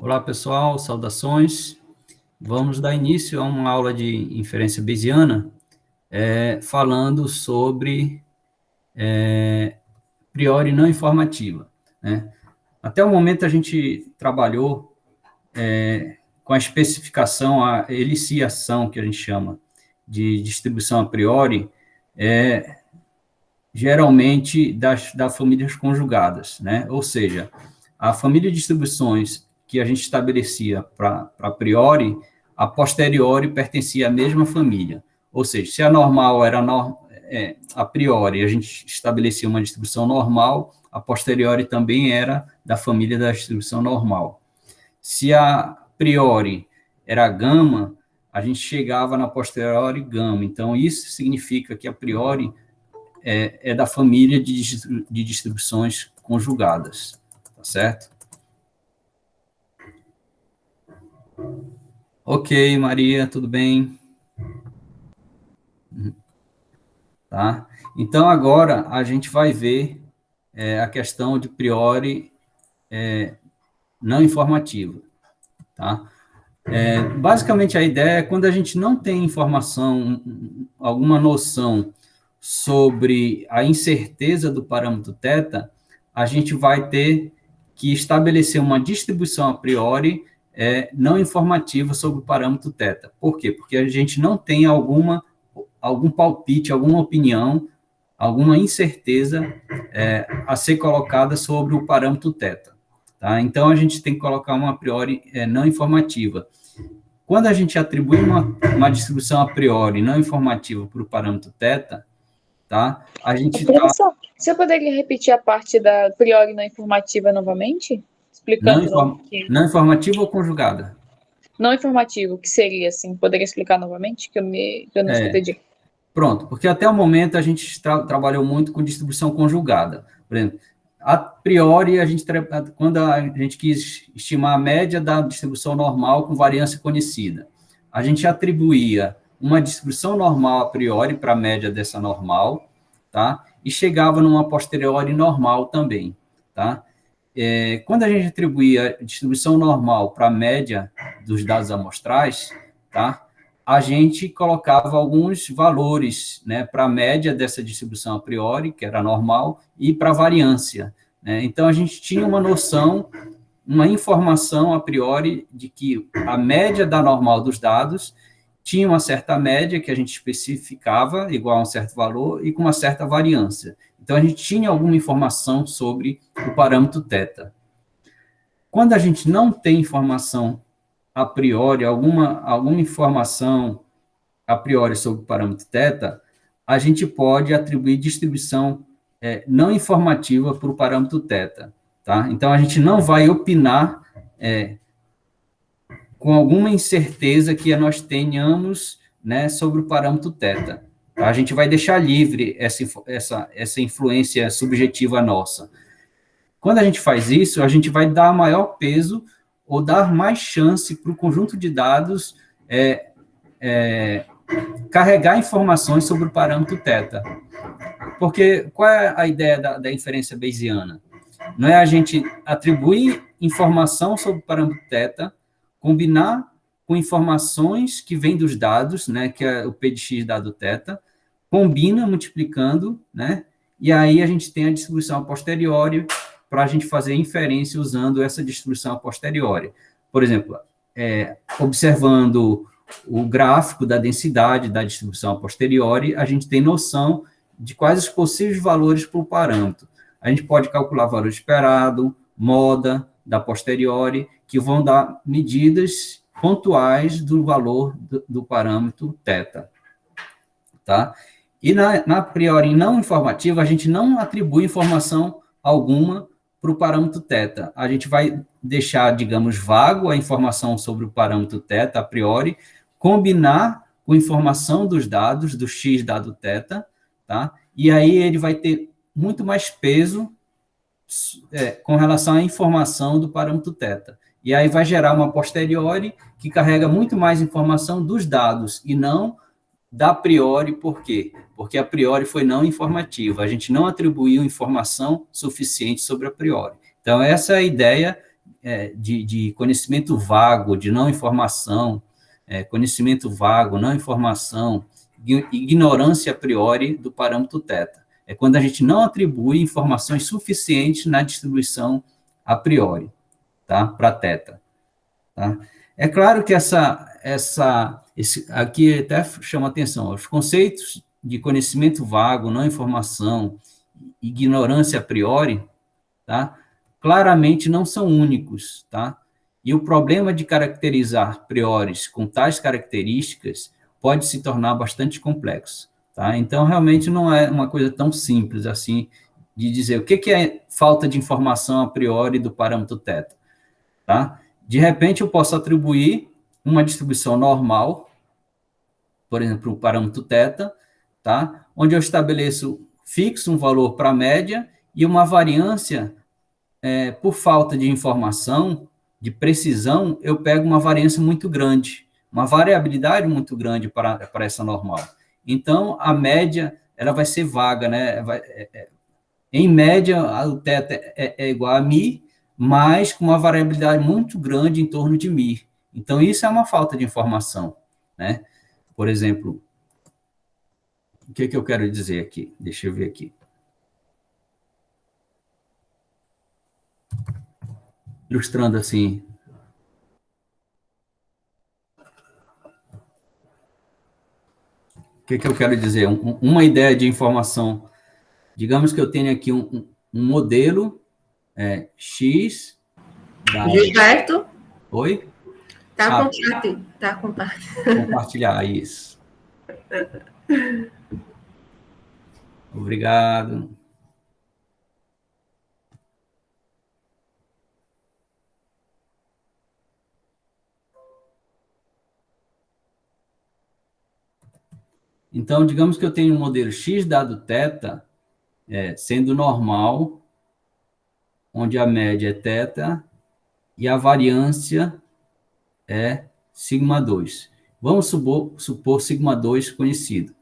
Olá, pessoal, saudações. Vamos dar início a uma aula de inferência bayesiana, falando sobre priori não informativa, né? Até o momento a gente trabalhou com a especificação, a eliciação, que a gente chama de distribuição a priori, geralmente das famílias conjugadas, né? Ou seja, a família de distribuições que a gente estabelecia para a priori, a posteriori pertencia à mesma família. Ou seja, se a normal era a priori, a gente estabelecia uma distribuição normal, a posteriori também era da família da distribuição normal. Se a priori era gama, a gente chegava na posteriori gama. Então, isso significa que a priori é da família de distribuições conjugadas, tá certo? Ok, Maria, tudo bem? Tá? Então, agora a gente vai ver a questão de priori não informativa, tá? Basicamente, a ideia é quando a gente não tem informação, alguma noção sobre a incerteza do parâmetro θ, a gente vai ter que estabelecer uma distribuição a priori não informativa sobre o parâmetro θ. Por quê? Porque a gente não tem algum palpite, alguma opinião, alguma incerteza a ser colocada sobre o parâmetro θ. Tá? Então, a gente tem que colocar uma a priori não informativa. Quando a gente atribui uma distribuição a priori não informativa para o parâmetro θ, tá? A gente Professor, você poderia repetir a parte da priori não informativa novamente? Explicando não informativa ou conjugada? Não informativo, que seria assim? Poderia explicar novamente, que eu não escutei direito. Pronto, porque até o momento a gente trabalhou muito com distribuição conjugada. Por exemplo, a priori, quando a gente quis estimar a média da distribuição normal com variância conhecida, a gente atribuía uma distribuição normal a priori para a média dessa normal, tá? E chegava numa posteriori normal também, tá? Quando a gente atribuía a distribuição normal para a média dos dados amostrais, tá? A gente colocava alguns valores, né, para a média dessa distribuição a priori, que era normal, e para a variância, né? Então, a gente tinha uma noção, uma informação a priori de que a média da normal dos dados tinha uma certa média que a gente especificava, igual a um certo valor, e com uma certa variância. Então, a gente tinha alguma informação sobre o parâmetro θ. Quando a gente não tem informação a priori, alguma informação a priori sobre o parâmetro θ, a gente pode atribuir distribuição não informativa para o parâmetro θ. Tá? Então, a gente não vai opinar com alguma incerteza que nós tenhamos, né, sobre o parâmetro θ. A gente vai deixar livre essa influência subjetiva nossa. Quando a gente faz isso, a gente vai dar maior peso ou dar mais chance para o conjunto de dados carregar informações sobre o parâmetro θ. Porque qual é a ideia da inferência bayesiana? Não é a gente atribuir informação sobre o parâmetro θ, combinar com informações que vêm dos dados, né, que é o P de x dado θ, combina multiplicando, né, e aí a gente tem a distribuição a posteriori para a gente fazer inferência usando essa distribuição a posteriori. Por exemplo, observando o gráfico da densidade da distribuição a posteriori, a gente tem noção de quais os possíveis valores para o parâmetro. A gente pode calcular valor esperado, moda da posteriori, que vão dar medidas pontuais do valor do parâmetro θ. Tá? E na priori não informativa, a gente não atribui informação alguma para o parâmetro θ. A gente vai deixar, digamos, vago a informação sobre o parâmetro θ a priori, combinar com informação dos dados, do x dado θ, tá? E aí ele vai ter muito mais peso com relação à informação do parâmetro θ. E aí vai gerar uma posteriori que carrega muito mais informação dos dados e não da priori. Por quê? Porque a priori foi não informativa. A gente não atribuiu informação suficiente sobre a priori. Então, essa é a ideia de conhecimento vago, de não informação, conhecimento vago, não informação, ignorância a priori do parâmetro θ. É quando a gente não atribui informações suficientes na distribuição a priori, tá? Para θ. Tá? É claro que aqui até chama atenção, os conceitos de conhecimento vago, não informação, ignorância a priori, tá? Claramente não são únicos, tá? E o problema de caracterizar priores com tais características pode se tornar bastante complexo, tá? Então, realmente não é uma coisa tão simples assim de dizer o que é falta de informação a priori do parâmetro θ, tá? De repente, eu posso atribuir uma distribuição normal, por exemplo, o parâmetro θ, tá? Onde eu estabeleço fixo um valor para a média e uma variância, por falta de informação, de precisão, eu pego uma variância muito grande, uma variabilidade muito grande para essa normal. Então, a média ela vai ser vaga, né? Em média, o θ é igual a μ, mas com uma variabilidade muito grande em torno de μ. Então, isso é uma falta de informação, né? Por exemplo, o que eu quero dizer aqui? Deixa eu ver aqui. Ilustrando assim. O que eu quero dizer? Uma ideia de informação. Digamos que eu tenho aqui um modelo X. Gilberto? Oi? Tá compartilhar, isso. Obrigado. Então, digamos que eu tenho um modelo X dado θ, sendo normal, onde a média é θ e a variância é σ2. Vamos supor σ2 conhecido.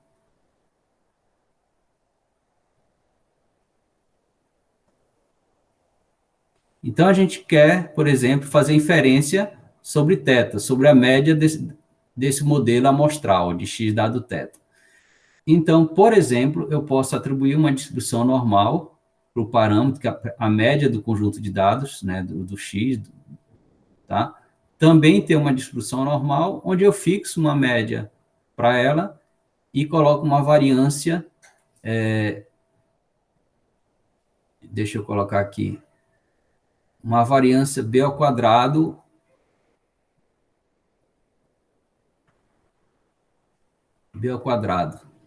Então, a gente quer, por exemplo, fazer inferência sobre θ, sobre a média desse modelo amostral de X dado θ. Então, por exemplo, eu posso atribuir uma distribuição normal para o parâmetro, que é a média do conjunto de dados, né, do X, tá? Também tem uma distribuição normal, onde eu fixo uma média para ela e coloco uma variância, deixa eu colocar aqui, uma variância b ao quadrado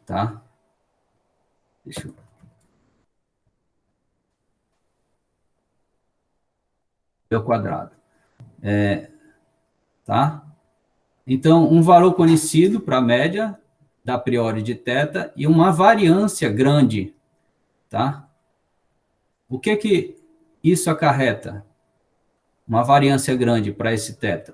tá? Deixa eu... b ao quadrado. Tá? Então, um valor conhecido para a média da priori de θ e uma variância grande, tá? O que isso acarreta? Uma variância grande para esse θ.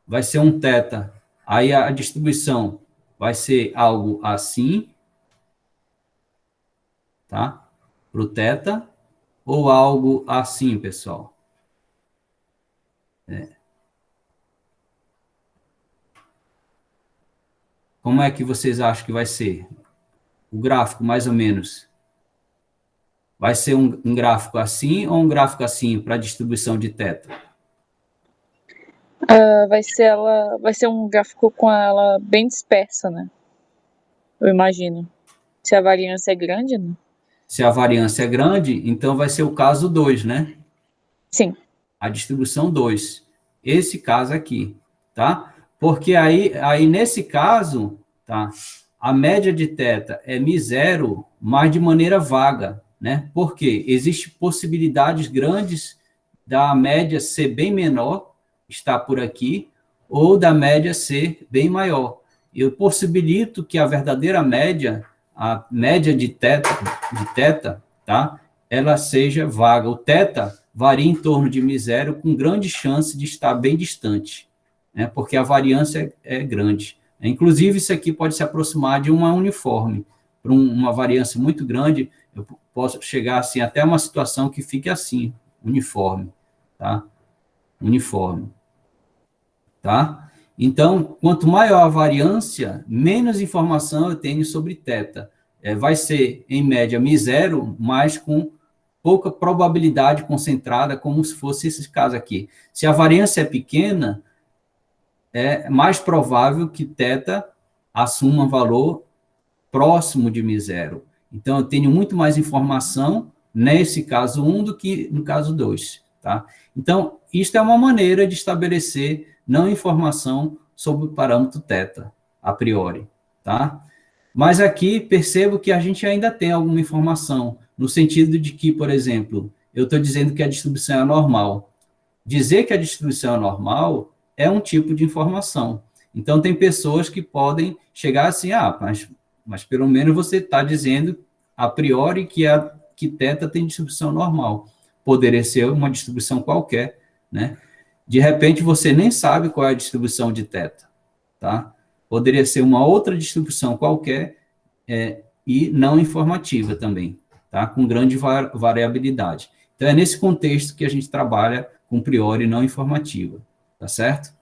Vai ser um θ, aí a distribuição vai ser algo assim, tá? Para o θ, ou algo assim, pessoal. Como é que vocês acham que vai ser? O gráfico, mais ou menos. Vai ser um gráfico assim ou um gráfico assim para a distribuição de θ? Vai ser um gráfico com ela bem dispersa, né? Eu imagino. Se a variância é grande, né? Se a variância é grande, então vai ser o caso 2, né? Sim. A distribuição 2. Esse caso aqui, tá? Porque aí nesse caso, tá? A média de θ é μ0, mas de maneira vaga, né? Porque existe possibilidades grandes da média ser bem menor, está por aqui, ou da média ser bem maior. Eu possibilito que a verdadeira média, a média de θ, tá? Ela seja vaga. O θ varia em torno de μ0 com grande chance de estar bem distante, né? Porque a variância é grande. Inclusive, isso aqui pode se aproximar de uma uniforme. Para uma variância muito grande, eu posso chegar assim, até uma situação que fique assim, uniforme, tá? Uniforme, tá? Então, quanto maior a variância, menos informação eu tenho sobre θ. Vai ser, em média, μ0, mas com pouca probabilidade concentrada, como se fosse esse caso aqui. Se a variância é pequena, é mais provável que θ assuma valor próximo de μ0. Então, eu tenho muito mais informação nesse caso 1 do que no caso 2, tá? Então, isto é uma maneira de estabelecer não informação sobre o parâmetro θ, a priori, tá? Mas aqui, percebo que a gente ainda tem alguma informação, no sentido de que, por exemplo, eu estou dizendo que a distribuição é normal. Dizer que a distribuição é normal é um tipo de informação. Então, tem pessoas que podem chegar assim, mas pelo menos você está dizendo, a priori, que θ tem distribuição normal. Poderia ser uma distribuição qualquer, né? De repente, você nem sabe qual é a distribuição de θ, tá? Poderia ser uma outra distribuição qualquer e não informativa também, tá? Com grande variabilidade. Então, é nesse contexto que a gente trabalha com priori não informativa, tá certo?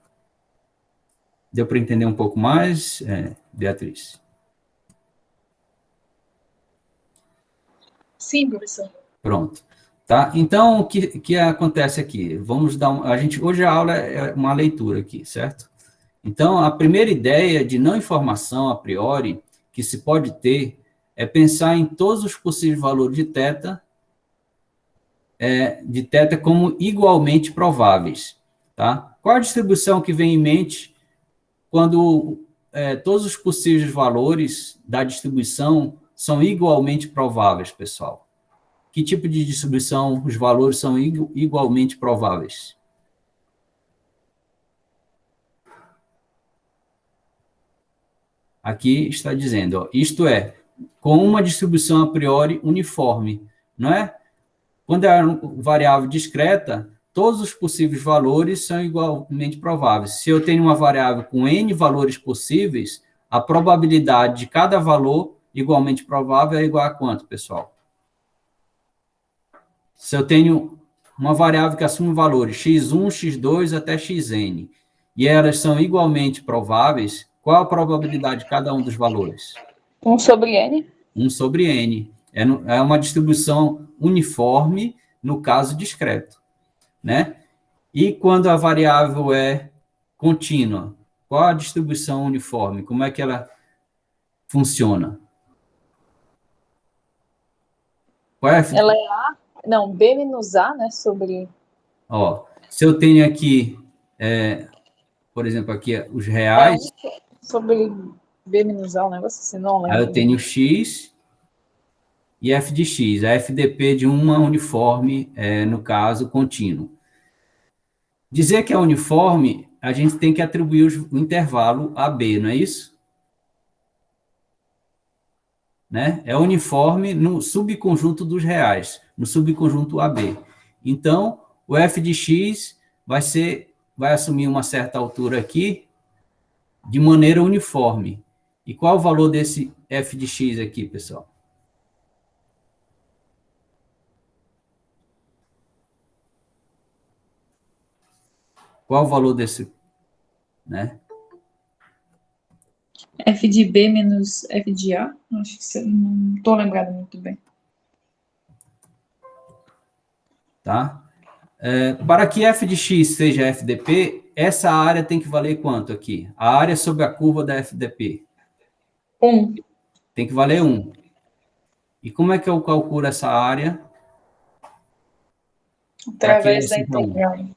Deu para entender um pouco mais, Beatriz? Sim, professor. Pronto. Tá? Então, o que acontece aqui? Vamos dar hoje a aula é uma leitura aqui, certo? Então, a primeira ideia de não informação a priori que se pode ter é pensar em todos os possíveis valores de θ como igualmente prováveis, tá? Qual a distribuição que vem em mente quando todos os possíveis valores da distribuição são igualmente prováveis, pessoal? Que tipo de distribuição os valores são igualmente prováveis? Aqui está dizendo, ó, isto é, com uma distribuição a priori uniforme, não é? Quando é uma variável discreta, todos os possíveis valores são igualmente prováveis. Se eu tenho uma variável com n valores possíveis, a probabilidade de cada valor igualmente provável é igual a quanto, pessoal? Se eu tenho uma variável que assume valores x1, x2 até xn, e elas são igualmente prováveis, qual a probabilidade de cada um dos valores? 1 sobre n. 1 sobre n. É uma distribuição uniforme no caso discreto, né? E quando a variável é contínua, qual a distribuição uniforme? Como é que ela funciona? Ela é A, não, B menos A, né, sobre... Ó, se eu tenho aqui, por exemplo, aqui os reais... sobre B menos A, um negócio assim, não lembro. Aí eu tenho x e f de x, a FDP de uma uniforme, no caso, contínuo. Dizer que é uniforme, a gente tem que atribuir o intervalo AB, não é isso? Né? É uniforme no subconjunto dos reais, no subconjunto AB. Então, o f de x vai assumir uma certa altura aqui, de maneira uniforme. E qual o valor desse f de x aqui, pessoal? Qual o valor desse, né? F de B menos F de A? Acho que não estou lembrado muito bem. Tá? Para que f de x seja FDP, essa área tem que valer quanto aqui? A área sobre a curva da FDP. 1. Tem que valer 1. E como é que eu calculo essa área? Através da integral.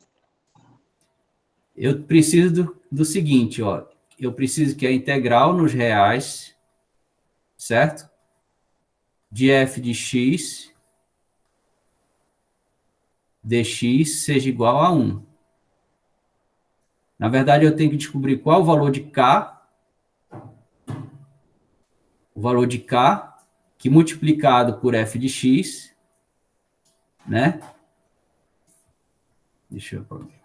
Eu preciso do seguinte, ó. Eu preciso que a integral nos reais, certo? De f de x dx seja igual a 1. Na verdade, eu tenho que descobrir qual o valor de k, que multiplicado por f de x, né? Deixa eu ver.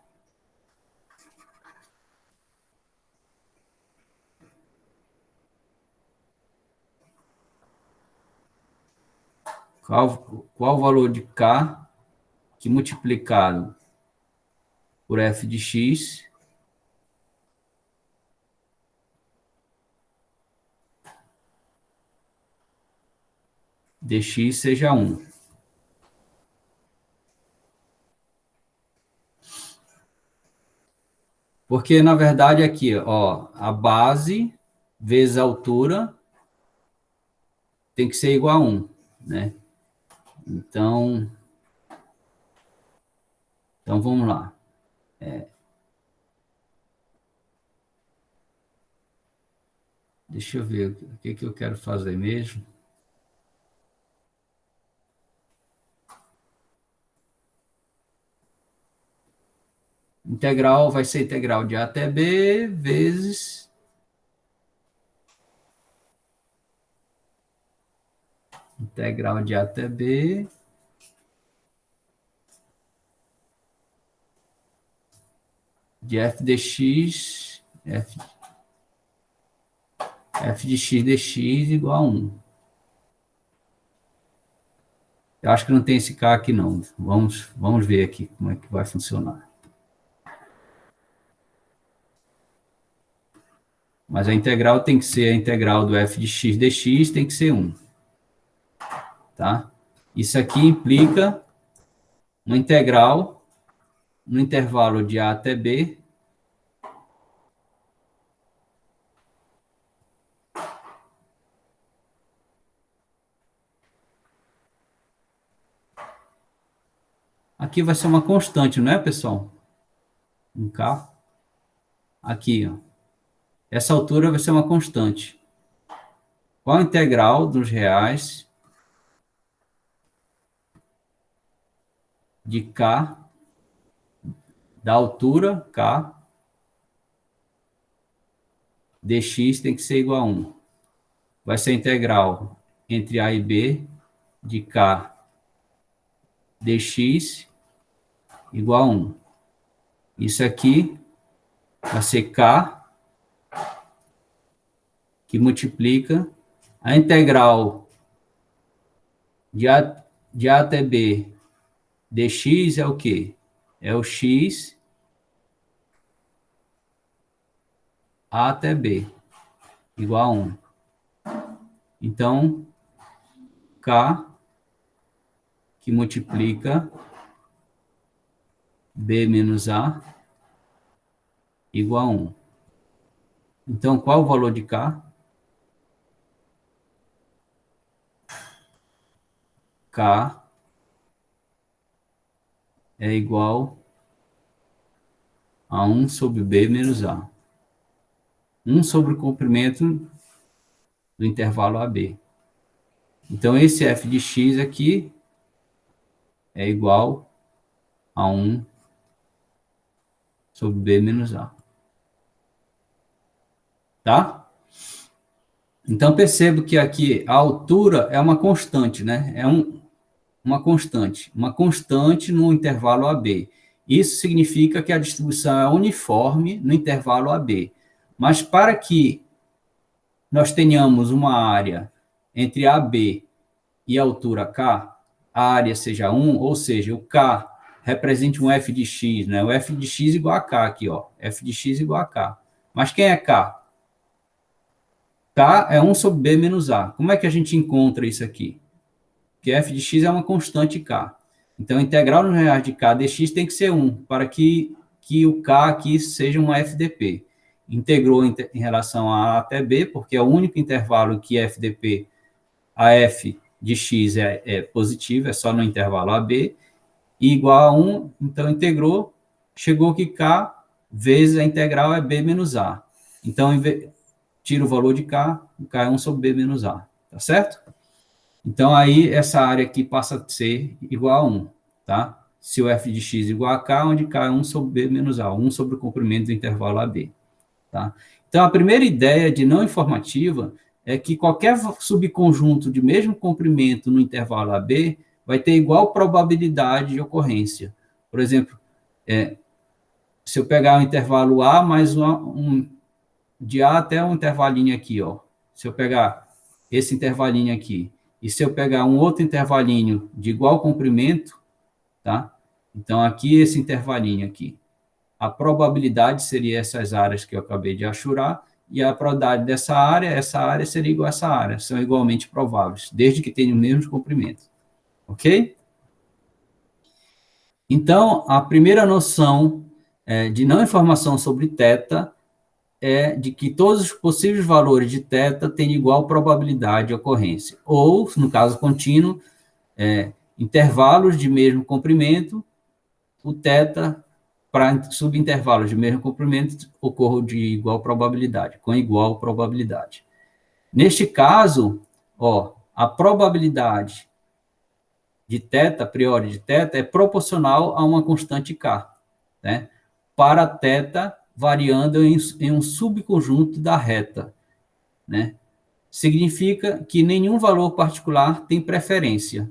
Qual o valor de k que multiplicado por f de x dx seja 1. Porque, na verdade, aqui, ó, a base vezes a altura tem que ser igual a 1, né? Então vamos lá. Deixa eu ver o que eu quero fazer mesmo. Integral vai ser integral de A até B vezes integral de A até B de f dx, f de x dx igual a 1. Eu acho que não tem esse K aqui, não. Vamos ver aqui como é que vai funcionar. Mas a integral tem que ser a integral do f de x dx, tem que ser 1. Tá? Isso aqui implica uma integral no intervalo de A até B aqui vai ser uma constante, não é, pessoal? Um K. Aqui, ó. Essa altura vai ser uma constante. Qual a integral dos reais de K, da altura K, dx tem que ser igual a 1. Vai ser a integral entre A e B de K dx igual a 1. Isso aqui vai ser K, que multiplica a integral de A até B dx é o quê? É o x A até B, igual a 1. Então, K, que multiplica B menos A, igual a 1. Então, qual o valor de K? K é igual a 1 sobre B menos A. 1 sobre o comprimento do intervalo AB. Então, esse f de x aqui é igual a 1 sobre B menos A. Tá? Então, percebo que aqui a altura é uma constante, né? É uma constante no intervalo AB. Isso significa que a distribuição é uniforme no intervalo AB. Mas para que nós tenhamos uma área entre AB e a altura K, a área seja 1, ou seja, o K represente um f de x, né? O f de x igual a K aqui, ó. F de x igual a K. Mas quem é K? K é 1 sobre B menos A. Como é que a gente encontra isso aqui? Porque f de x é uma constante K. Então, a integral nos reais de K dx tem que ser 1, para que o K aqui seja uma FDP. Integrou em relação a até B, porque é o único intervalo que FDP, a f de x é positivo, é só no intervalo AB, e igual a 1, então integrou, chegou que K vezes a integral é B menos A. Então, tira o valor de K, o K é 1 sobre B menos A, tá certo? Então, aí, essa área aqui passa a ser igual a 1, tá? Se o f de x igual a K, onde K é 1 sobre B menos A, 1 sobre o comprimento do intervalo AB, tá? Então, a primeira ideia de não informativa é que qualquer subconjunto de mesmo comprimento no intervalo AB vai ter igual probabilidade de ocorrência. Por exemplo, se eu pegar o intervalo A mais de A até um intervalinho aqui, ó. Se eu pegar esse intervalinho aqui, e se eu pegar um outro intervalinho de igual comprimento, tá? Então, aqui, esse intervalinho aqui. a probabilidade seria essas áreas que eu acabei de achurar, e a probabilidade dessa área, essa área seria igual a essa área, são igualmente prováveis, desde que tenham o mesmo comprimento. Ok? Então, a primeira noção de não informação sobre θ é de que todos os possíveis valores de θ têm igual probabilidade de ocorrência. Ou, no caso contínuo, intervalos de mesmo comprimento, o θ, para subintervalos de mesmo comprimento, ocorre de igual probabilidade, com igual probabilidade. Neste caso, a probabilidade de θ, a priori de θ, é proporcional a uma constante k, né? Para θ variando em um subconjunto da reta, né? Significa que nenhum valor particular tem preferência,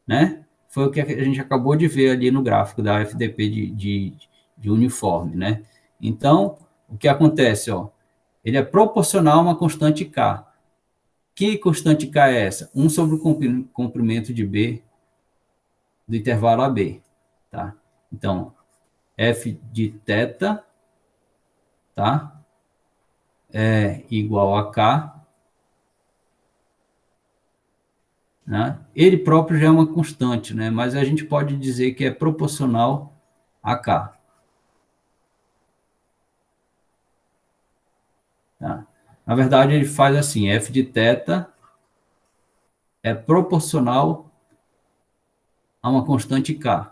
né? Foi o que a gente acabou de ver ali no gráfico da FDP de uniforme, né? Então, o que acontece, ele é proporcional a uma constante k. Que constante k é essa? 1 sobre o comprimento de B do intervalo AB, tá? Então, f de θ, tá? É igual a k, né? Ele próprio já é uma constante, né? Mas a gente pode dizer que é proporcional a k. Tá? Na verdade, ele faz assim, f de θ é proporcional a uma constante k.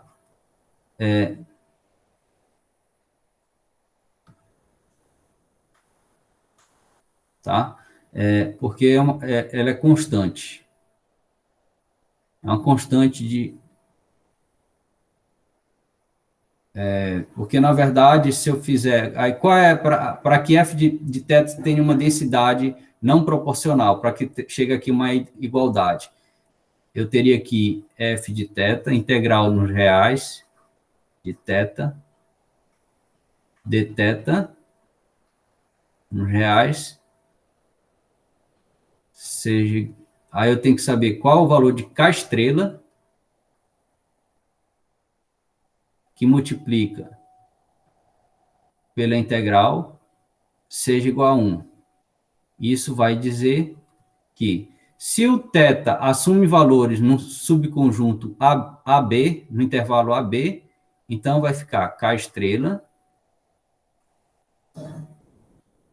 Tá? Porque ela é constante. É uma constante de... porque, na verdade, se eu fizer... Aí, qual é... Para que f de θ tenha uma densidade não proporcional, para que chegue aqui uma igualdade, eu teria aqui f de θ, integral nos reais, de θ, dθ, nos reais, seja... Aí eu tenho que saber qual o valor de k estrela, que multiplica pela integral, seja igual a 1. Isso vai dizer que, se o θ assume valores no subconjunto AB, no intervalo AB, então vai ficar k estrela,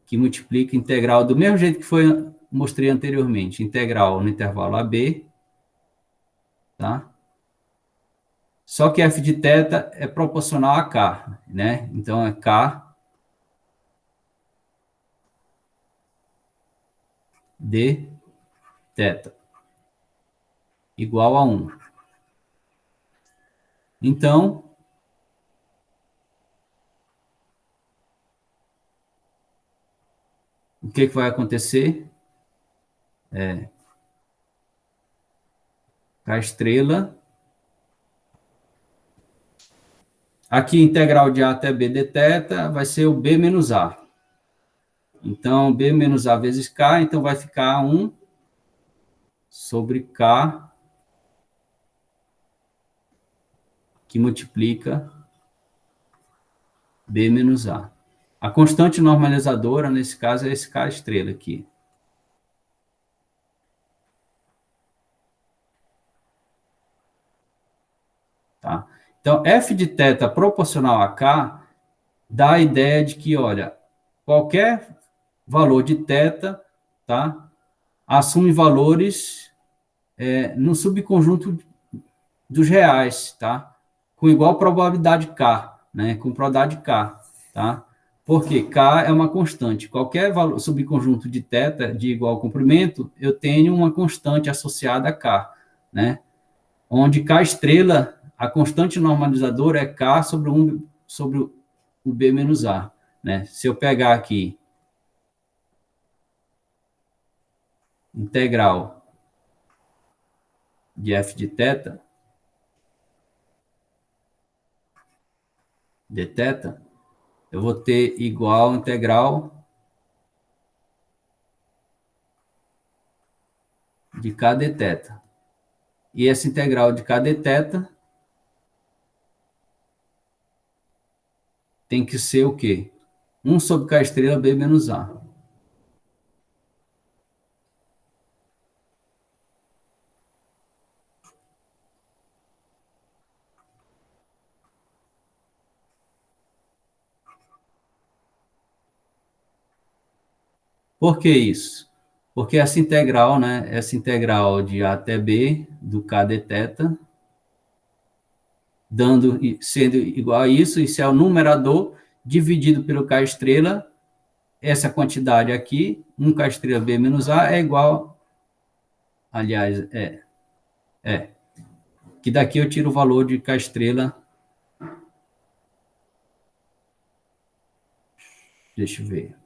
que multiplica integral do mesmo jeito que mostrei anteriormente, integral no intervalo AB, tá? Só que f de θ é proporcional a k, né? Então é k de θ igual a 1. Então, o que vai acontecer? K estrela. Aqui, integral de A até B de θ vai ser o B menos A. Então, B menos A vezes K, então vai ficar 1 sobre K, que multiplica B menos A. A constante normalizadora, nesse caso, é esse K estrela aqui. Tá? Então, f de θ proporcional a k dá a ideia de que, olha, qualquer valor de θ, tá, assume valores no subconjunto dos reais, tá? Com igual probabilidade k, né? Com probabilidade k, tá? Porque k é uma constante. Qualquer valor, subconjunto de θ de igual comprimento, eu tenho uma constante associada a k, né? Onde k estrela, a constante normalizadora é k sobre o b menos a, né? Se eu pegar aqui integral de f de θ, de θ, eu vou ter igual integral de k de θ. E essa integral de k de θ tem que ser o quê? 1 sobre K estrela B menos A. Por que isso? Porque essa integral, né? Essa integral de A até B, do K de θ, sendo igual a isso, isso é o numerador dividido pelo K estrela, essa quantidade aqui, 1K estrela B menos A, é igual, aliás, que daqui eu tiro o valor de K estrela, deixa eu ver.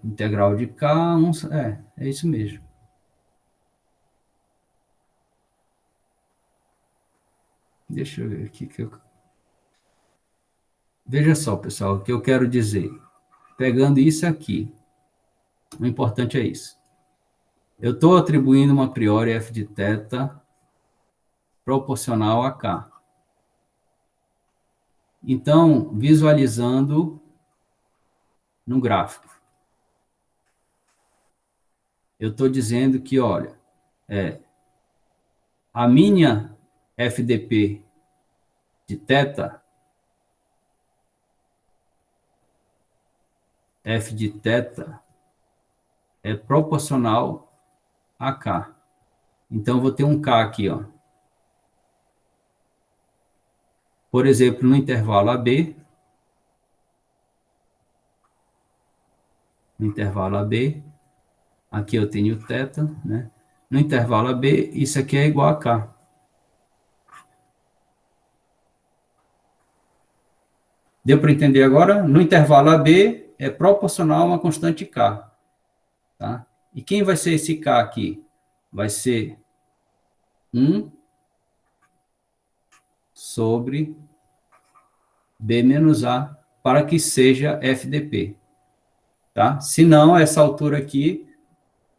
Integral de K, é isso mesmo. Deixa eu ver aqui. Veja só, pessoal, o que eu quero dizer. Pegando isso aqui, o importante é isso. Eu estou atribuindo uma priori f de θ proporcional a K. Então, visualizando no gráfico, eu estou dizendo que, olha, a minha FDP de θ, f de θ, é proporcional a K. Então, eu vou ter um K aqui, ó. Por exemplo, no intervalo AB, aqui eu tenho θ, né? No intervalo AB, isso aqui é igual a K. Deu para entender agora? No intervalo AB, é proporcional a uma constante K. Tá? E quem vai ser esse K aqui? Vai ser 1 sobre B menos A, para que seja FDP. Tá? Se não, essa altura aqui,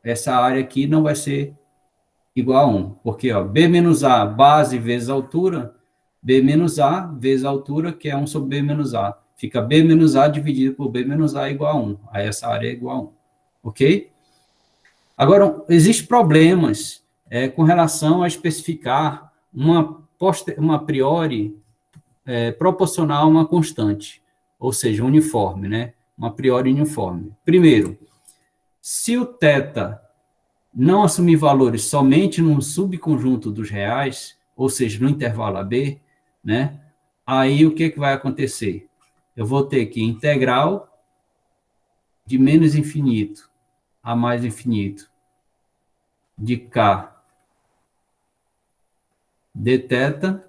essa área aqui não vai ser igual a 1. Porque ó, B menos A, base vezes altura, B menos A vezes altura, que é 1 sobre B menos A. Fica B menos A dividido por B menos A igual a 1. Aí essa área é igual a 1. Ok? Agora, existem problemas com relação a especificar uma priori proporcional a uma constante, ou seja, uniforme, né? Uma priori uniforme. Primeiro, se o θ não assumir valores somente num subconjunto dos reais, ou seja, no intervalo AB, né? Aí o que vai acontecer? Eu vou ter que integral de menos infinito a mais infinito de K dθ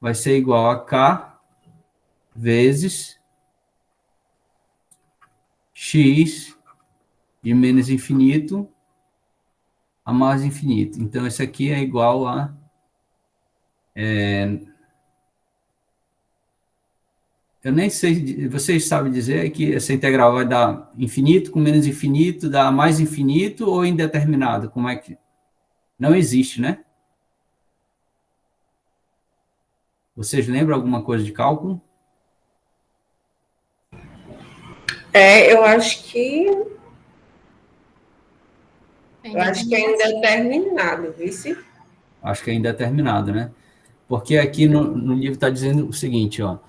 vai ser igual a K vezes x de menos infinito a mais infinito. Então, esse aqui é igual a... eu nem sei, vocês sabem dizer que essa integral vai dar infinito com menos infinito, dá mais infinito ou indeterminado? Como é que... Não existe, né? Vocês lembram alguma coisa de cálculo? Eu acho que... Eu acho que é indeterminado, vice? Acho que é indeterminado, né? Porque aqui no livro está dizendo o seguinte, ó,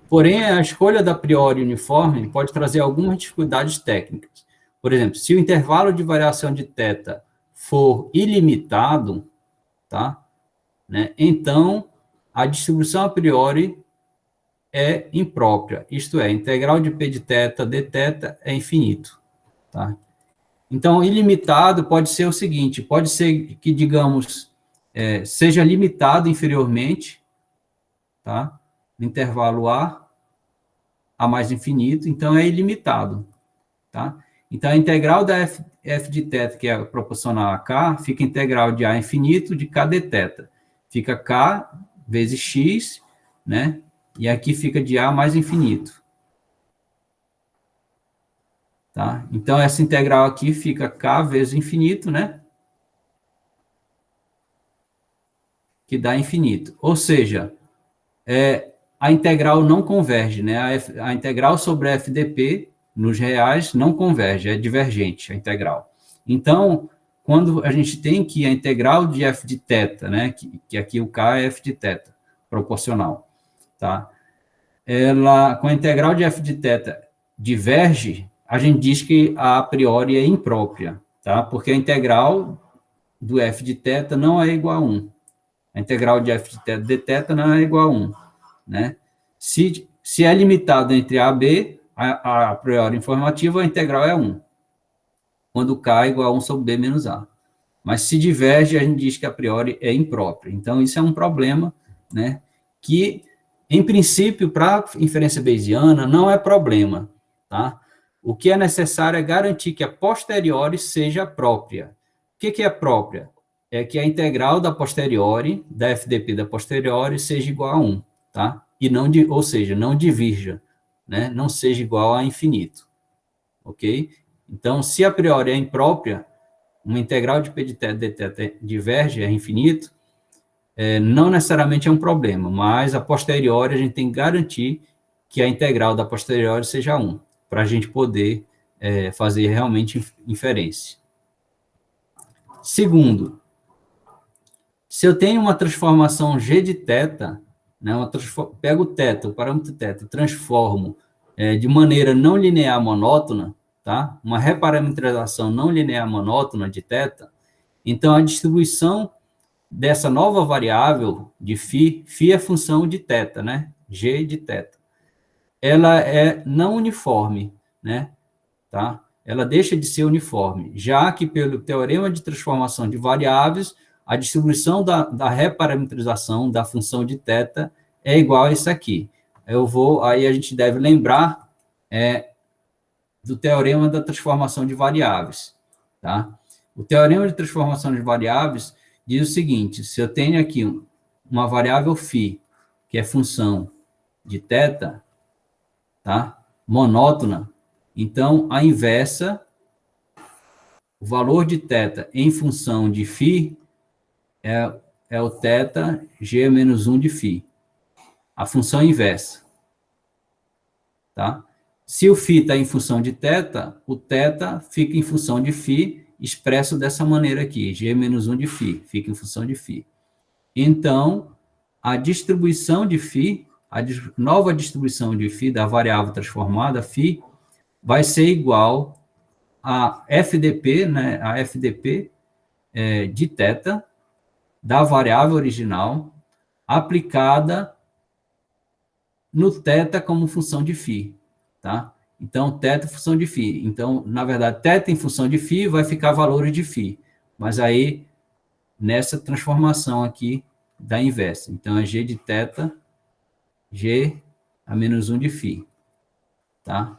porém, a escolha da priori uniforme pode trazer algumas dificuldades técnicas. Por exemplo, se o intervalo de variação de θ for ilimitado, tá? Né? Então, a distribuição a priori é imprópria, isto é, a integral de P de θ dθ é infinito. Tá? Então, ilimitado pode ser o seguinte, pode ser que, digamos, seja limitado inferiormente, tá? No intervalo a mais infinito, então é ilimitado. Tá? Então, a integral da f de θ, que é proporcional a k, fica integral de a infinito de k dθ. Fica k vezes x, né? E aqui fica de a mais infinito. tá? Então, essa integral aqui fica k vezes infinito, né? Que dá infinito. Ou seja, a integral não converge, né? A integral sobre FDP, nos reais, não converge, é divergente a integral. Então, quando a gente tem que a integral de f de θ, né? Que aqui o k é f de θ, proporcional, tá? Ela, com a integral de f de θ diverge, a gente diz que a priori é imprópria, tá? Porque a integral do f de θ não é igual a 1. A integral de f de θ de θ não é igual a 1, né? Se é limitado entre A e B, a priori informativa, a integral é 1, quando k é igual a 1 sobre B menos A. Mas se diverge, a gente diz que a priori é imprópria. Então, isso é um problema, né? Que, em princípio, para inferência bayesiana, não é problema, tá? O que é necessário é garantir que a posteriori seja própria. O que é própria? É que a integral da posteriori, da FDP da posteriori, seja igual a 1, tá? E não, ou seja, não divirja, né? Não seja igual a infinito, ok? Então, se a priori é imprópria, uma integral de p de θ dθ diverge, é infinito, não necessariamente é um problema, mas a posteriori a gente tem que garantir que a integral da posteriori seja 1, para a gente poder fazer realmente inferência. Segundo, se eu tenho uma transformação g de θ, né, pego o θ, o parâmetro θ, transformo de maneira não linear monótona, tá? Uma reparametrização não linear monótona de θ, então a distribuição dessa nova variável de φ é função de θ, né? G de θ. Ela é não uniforme, né? Tá? Ela deixa de ser uniforme, já que pelo teorema de transformação de variáveis, a distribuição da reparametrização da função de θ é igual a isso aqui. Aí a gente deve lembrar do teorema da transformação de variáveis, tá? O teorema de transformação de variáveis diz o seguinte: se eu tenho aqui uma variável φ, que é função de θ, tá? Monótona, então a inversa, o valor de θ em função de φ é o θ g menos 1 de φ, a função inversa, tá? Se o φ está em função de θ, o θ fica em função de φ, expresso dessa maneira aqui, g menos 1 de φ, fica em função de φ. Então, a distribuição de φ, a nova distribuição de φ da variável transformada, φ, vai ser igual a FDP, né, a FDP de θ, da variável original, aplicada no θ como função de φ, tá? Então, θ é função de φ. Então, na verdade, θ em função de φ vai ficar valores de φ. Mas aí, nessa transformação aqui, da inversa. Então, é g de θ, g a menos 1 de φ, tá?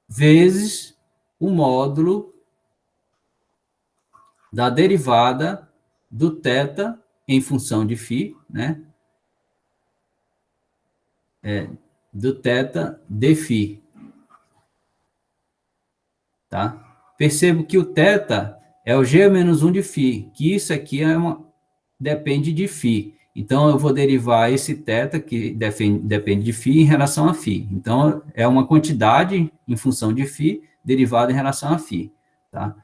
Vezes o módulo da derivada do θ em função de φ, né? Do θ de φ, tá? Percebo que o θ é o g menos 1 de φ, que isso aqui depende de φ. Então, eu vou derivar esse θ, que depende de φ, em relação a φ. Então, é uma quantidade em função de φ, derivada em relação a φ, tá?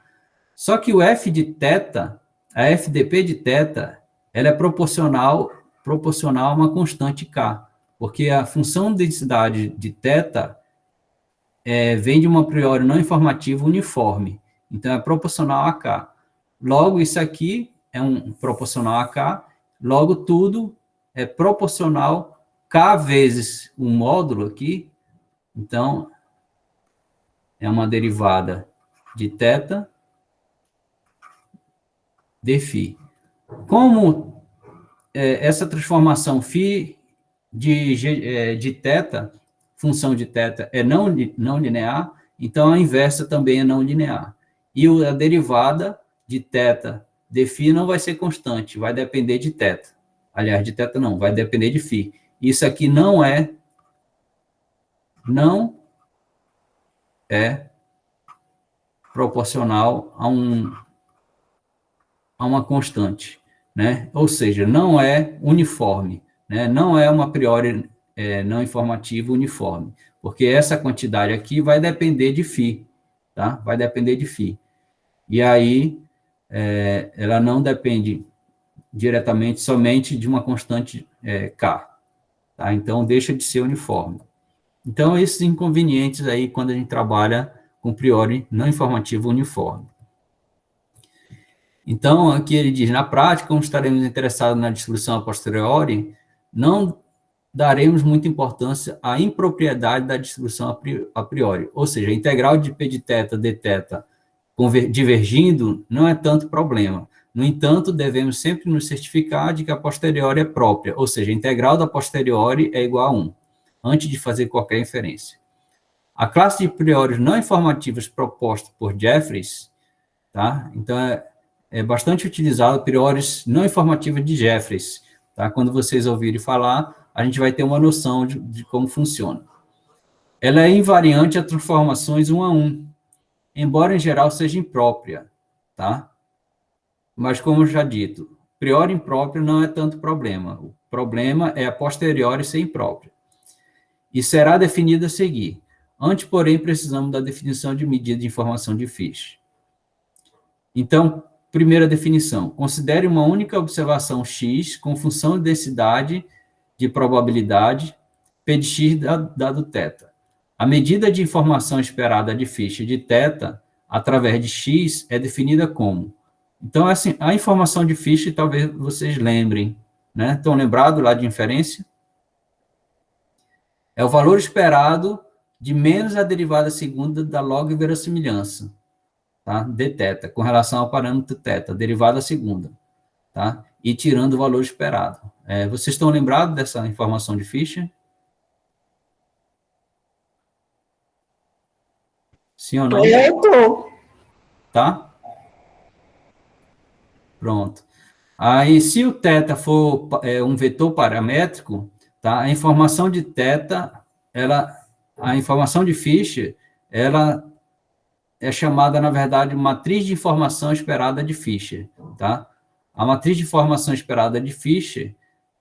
Só que o f de θ, a FDP de θ, ela é proporcional a uma constante k, porque a função de densidade de θ vem de uma priori não informativa uniforme. Então, é proporcional a k. Logo, isso aqui é proporcional a k, logo, tudo é proporcional k vezes o módulo aqui. Então, é uma derivada de θ de φ. Como essa transformação φ de θ, função de θ, é não linear, então a inversa também é não linear. E a derivada de θ de φ não vai ser constante, vai depender de θ. Aliás, de θ não, vai depender de φ. Isso aqui não é proporcional a uma constante, né? Ou seja, não é uniforme, né? Não é uma a priori não informativo uniforme, porque essa quantidade aqui vai depender de φ, tá? Vai depender de φ. E aí, ela não depende diretamente somente de uma constante K, tá? Então, deixa de ser uniforme. Então, esses inconvenientes aí, quando a gente trabalha com priori não informativo uniforme. Então, aqui ele diz, na prática, como estaremos interessados na distribuição a posteriori, não daremos muita importância à impropriedade da distribuição a priori, ou seja, a integral de P de θ, dθ, divergindo, não é tanto problema. No entanto, devemos sempre nos certificar de que a posteriori é própria, ou seja, a integral da posteriori é igual a 1, antes de fazer qualquer inferência. A classe de priores não informativas proposta por Jeffreys, tá? Então, é bastante utilizado priores não informativas de Jeffreys, tá? Quando vocês ouvirem falar, a gente vai ter uma noção de como funciona. Ela é invariante a transformações 1 a 1, embora em geral seja imprópria, tá? Mas, como já dito, priori impróprio não é tanto problema. O problema é a posteriori ser imprópria. E será definida a seguir. Antes, porém, precisamos da definição de medida de informação de Fish. Então, primeira definição. Considere uma única observação X com função de densidade de probabilidade P de X dado θ. A medida de informação esperada de Fisher de θ através de X é definida como. Então, assim, a informação de Fisher, talvez vocês lembrem, né? Estão lembrados lá de inferência? É o valor esperado de menos a derivada segunda da log verossimilhança, tá? dθ, com relação ao parâmetro θ, derivada segunda, tá? E tirando o valor esperado. Vocês estão lembrados dessa informação de Fisher? Sim ou não? Eu estou. Tá? Pronto. Aí, se o θ for um vetor paramétrico, tá? A informação de θ, a informação de Fisher, ela é chamada, na verdade, matriz de informação esperada de Fisher, tá? A matriz de informação esperada de Fisher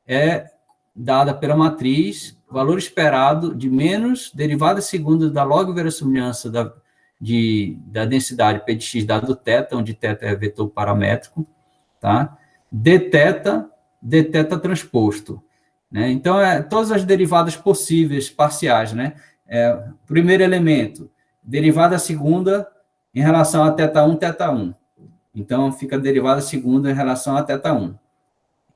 é dada pela matriz valor esperado de menos derivada segunda da log verossimilhança da densidade P de X dado θ, onde θ é vetor paramétrico, tá? dθ transposto, né? Então, todas as derivadas possíveis, parciais, né? Primeiro elemento, derivada segunda em relação a θ1, θ1. Então, fica a derivada segunda em relação a θ1.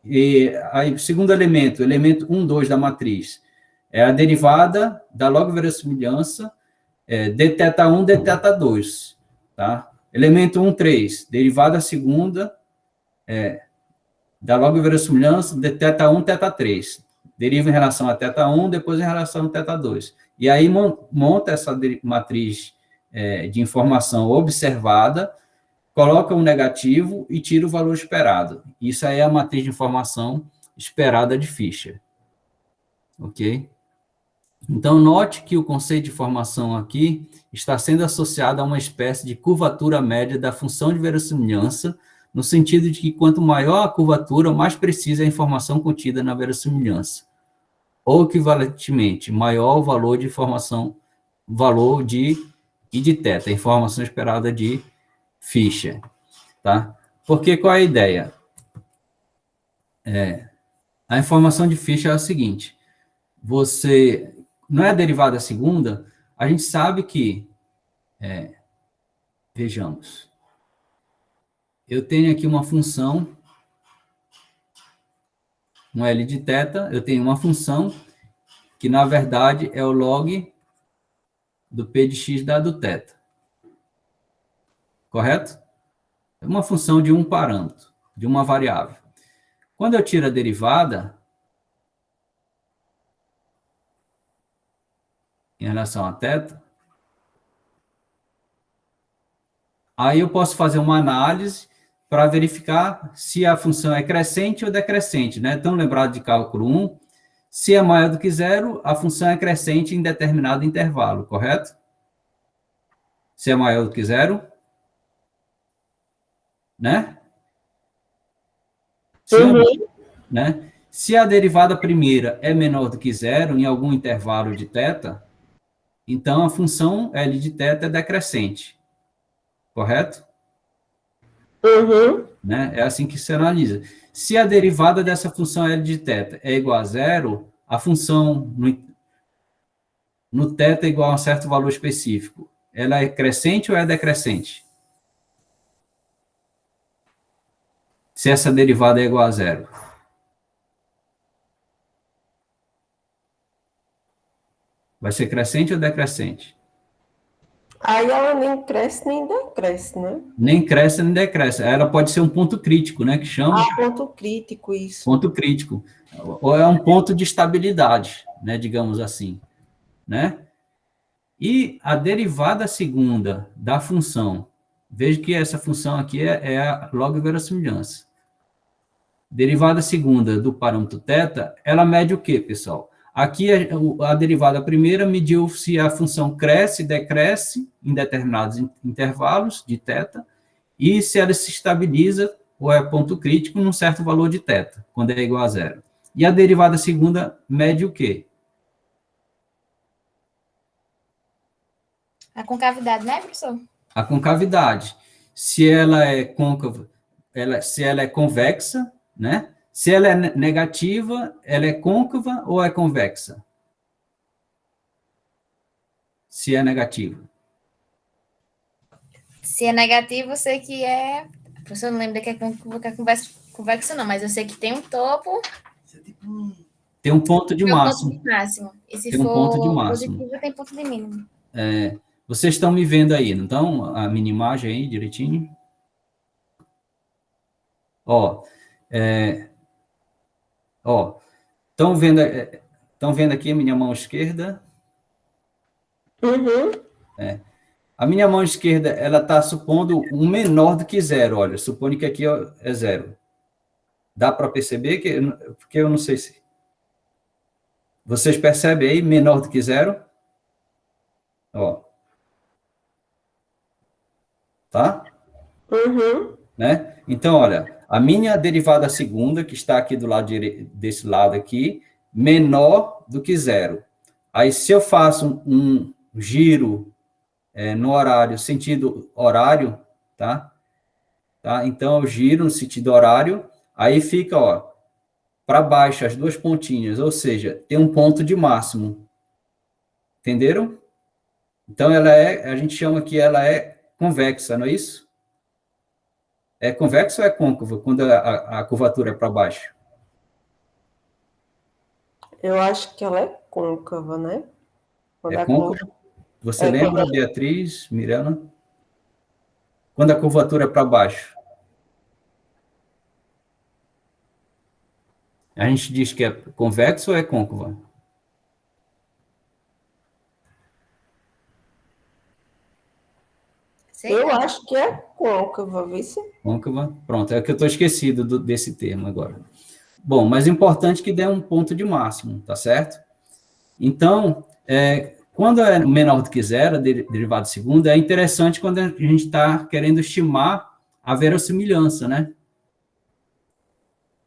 E aí, segundo elemento 1, 2 da matriz, é a derivada da log verossimilhança dθ1, dθ2, tá? Elemento 1, 3, derivada segunda da log verossimilhança dθ1, θ3. Deriva em relação a θ1, depois em relação a θ2. E aí monta essa matriz de informação observada, coloca um negativo e tira o valor esperado. Isso aí é a matriz de informação esperada de Fisher. Ok? Então, note que o conceito de informação aqui está sendo associado a uma espécie de curvatura média da função de verossimilhança, no sentido de que quanto maior a curvatura, mais precisa é a informação contida na verossimilhança. Ou, equivalentemente, maior o valor de informação, valor de I de θ, a informação esperada de Fisher, tá? Porque qual é a ideia? A informação de Fisher é a seguinte, não é a derivada segunda, a gente sabe que, vejamos, eu tenho aqui uma função, um L de θ, eu tenho uma função que, na verdade, é o log do P de X dado θ. Correto? É uma função de um parâmetro, de uma variável. Quando eu tiro a derivada, em relação a θ, aí eu posso fazer uma análise para verificar se a função é crescente ou decrescente, né? Estão lembrados de cálculo 1? Se é maior do que zero, a função é crescente em determinado intervalo, correto? Se é maior do que zero? né? Se, né? Se a derivada primeira é menor do que zero em algum intervalo de θ, então a função L de θ é decrescente. Correto? Né? É assim que se analisa. Se a derivada dessa função L de θ é igual a zero, a função no θ é igual a um certo valor específico. Ela é crescente ou é decrescente? Se essa derivada é igual a zero. Vai ser crescente ou decrescente? Aí ela nem cresce nem decresce, né? Nem cresce nem decresce. Ela pode ser um ponto crítico, né? Que chama Ponto crítico, isso. ponto crítico. Ou é um ponto de estabilidade, né? Digamos assim, né? E a derivada segunda da função, veja que essa função aqui é a log-verossimilhança. Derivada segunda do parâmetro θ, ela mede o quê, pessoal? Aqui a derivada primeira mediu se a função cresce e decresce em determinados intervalos de θ, e se ela se estabiliza, ou é ponto crítico, num certo valor de θ, quando é igual a zero. E a derivada segunda mede o quê? A concavidade, né, professor? A concavidade. Se ela é côncava, se ela é convexa, né? Se ela é negativa, ela é côncava ou é convexa? Se é negativa. Se é negativo, eu sei que é... O professor não lembra que é convexo, não, mas eu sei que tem um topo... Tem um ponto de máximo. Ponto de máximo. E se tem um for ponto de máximo. positivo, tem ponto de mínimo. Vocês estão me vendo aí, não estão? A minha imagem aí, direitinho? Estão vendo aqui a minha mão esquerda? A minha mão esquerda, ela está supondo um menor do que zero, olha, suponho que aqui é zero. Dá para perceber? Porque eu não sei se... Vocês percebem aí, menor do que zero? Tá? Né? Então, olha, a minha derivada segunda, que está aqui do lado desse lado aqui, menor do que zero. Aí, se eu faço um giro no horário, sentido horário, tá? Então, eu giro no sentido horário, aí fica, para baixo, as duas pontinhas, ou seja, tem um ponto de máximo. Entenderam? Então, a gente chama que ela é convexa, não é isso? É convexa ou é côncava, quando a curvatura é para baixo? Eu acho que ela é côncava, né? É côncava? Você lembra, Beatriz, Mirella? Quando a curvatura é para baixo? A gente diz que é convexa ou é côncava? Eu acho que é côncava, viu? Côncava, pronto, é que eu estou esquecido desse termo agora. Bom, mas é importante que dê um ponto de máximo, tá certo? Então, quando é menor do que zero, a derivada segunda, é interessante quando a gente está querendo estimar a verossimilhança, né?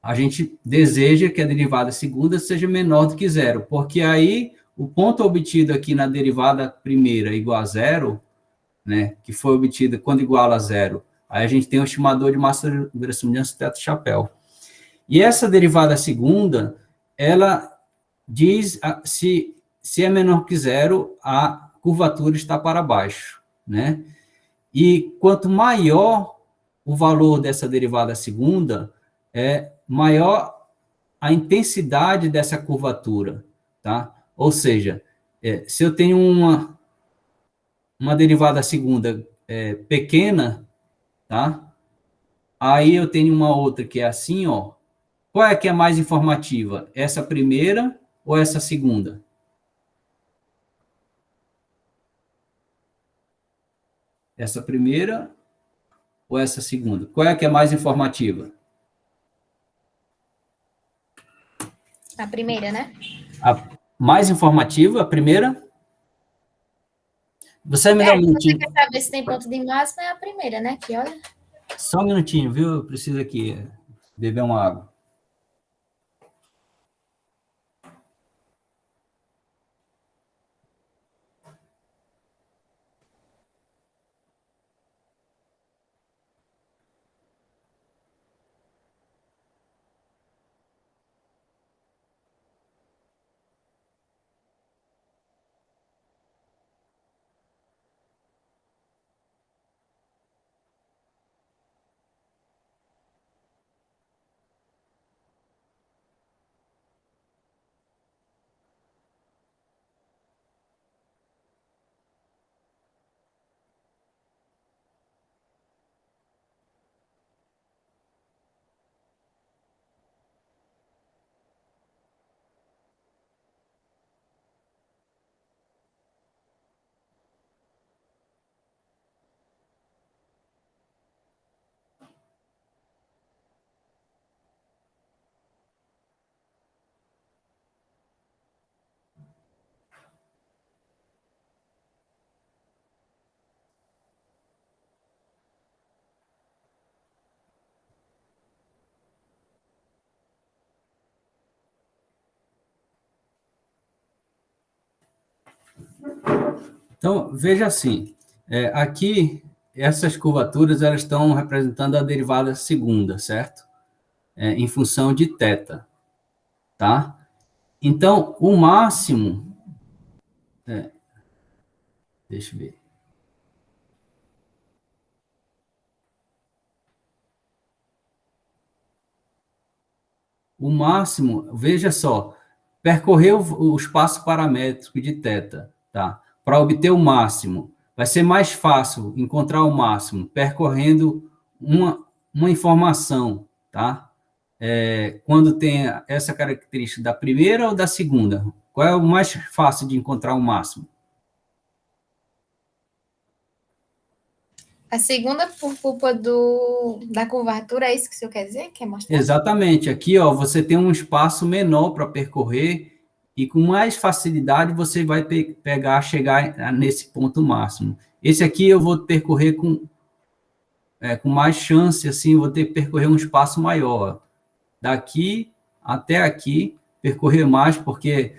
A gente deseja que a derivada segunda seja menor do que zero, porque aí o ponto obtido aqui na derivada primeira igual a zero, né, que foi obtido quando iguala a zero, aí a gente tem um estimador de massa de verossimilhança θ-chapéu. E essa derivada segunda, ela diz se é menor que zero, a curvatura está para baixo, né? E quanto maior o valor dessa derivada segunda, maior a intensidade dessa curvatura, tá? Ou seja, se eu tenho uma derivada segunda pequena, tá? Aí eu tenho uma outra que é assim, Qual é que é mais informativa? Essa primeira ou essa segunda? Essa primeira ou essa segunda? Qual é que é mais informativa? A primeira, né? A mais informativa, a primeira? Você me dá um Se você minutinho. quer saber se tem ponto de máximo, é a primeira, né? Que olha. Só um minutinho, viu? Eu preciso aqui beber uma água. Então, veja assim, aqui, essas curvaturas, elas estão representando a derivada segunda, certo? Em função de θ, tá? Então, o máximo... deixa eu ver. O máximo, veja só, percorrer o espaço paramétrico de θ, tá? Para obter o máximo, vai ser mais fácil encontrar o máximo percorrendo uma informação, tá? Quando tem essa característica da primeira ou da segunda? Qual é o mais fácil de encontrar o máximo? A segunda por culpa da curvatura, é isso que o senhor quer dizer? Quer mostrar? Exatamente. Aqui, ó, você tem um espaço menor para percorrer e com mais facilidade você vai chegar nesse ponto máximo. Esse aqui eu vou percorrer com mais chance, assim, vou ter que percorrer um espaço maior. Daqui até aqui, percorrer mais, porque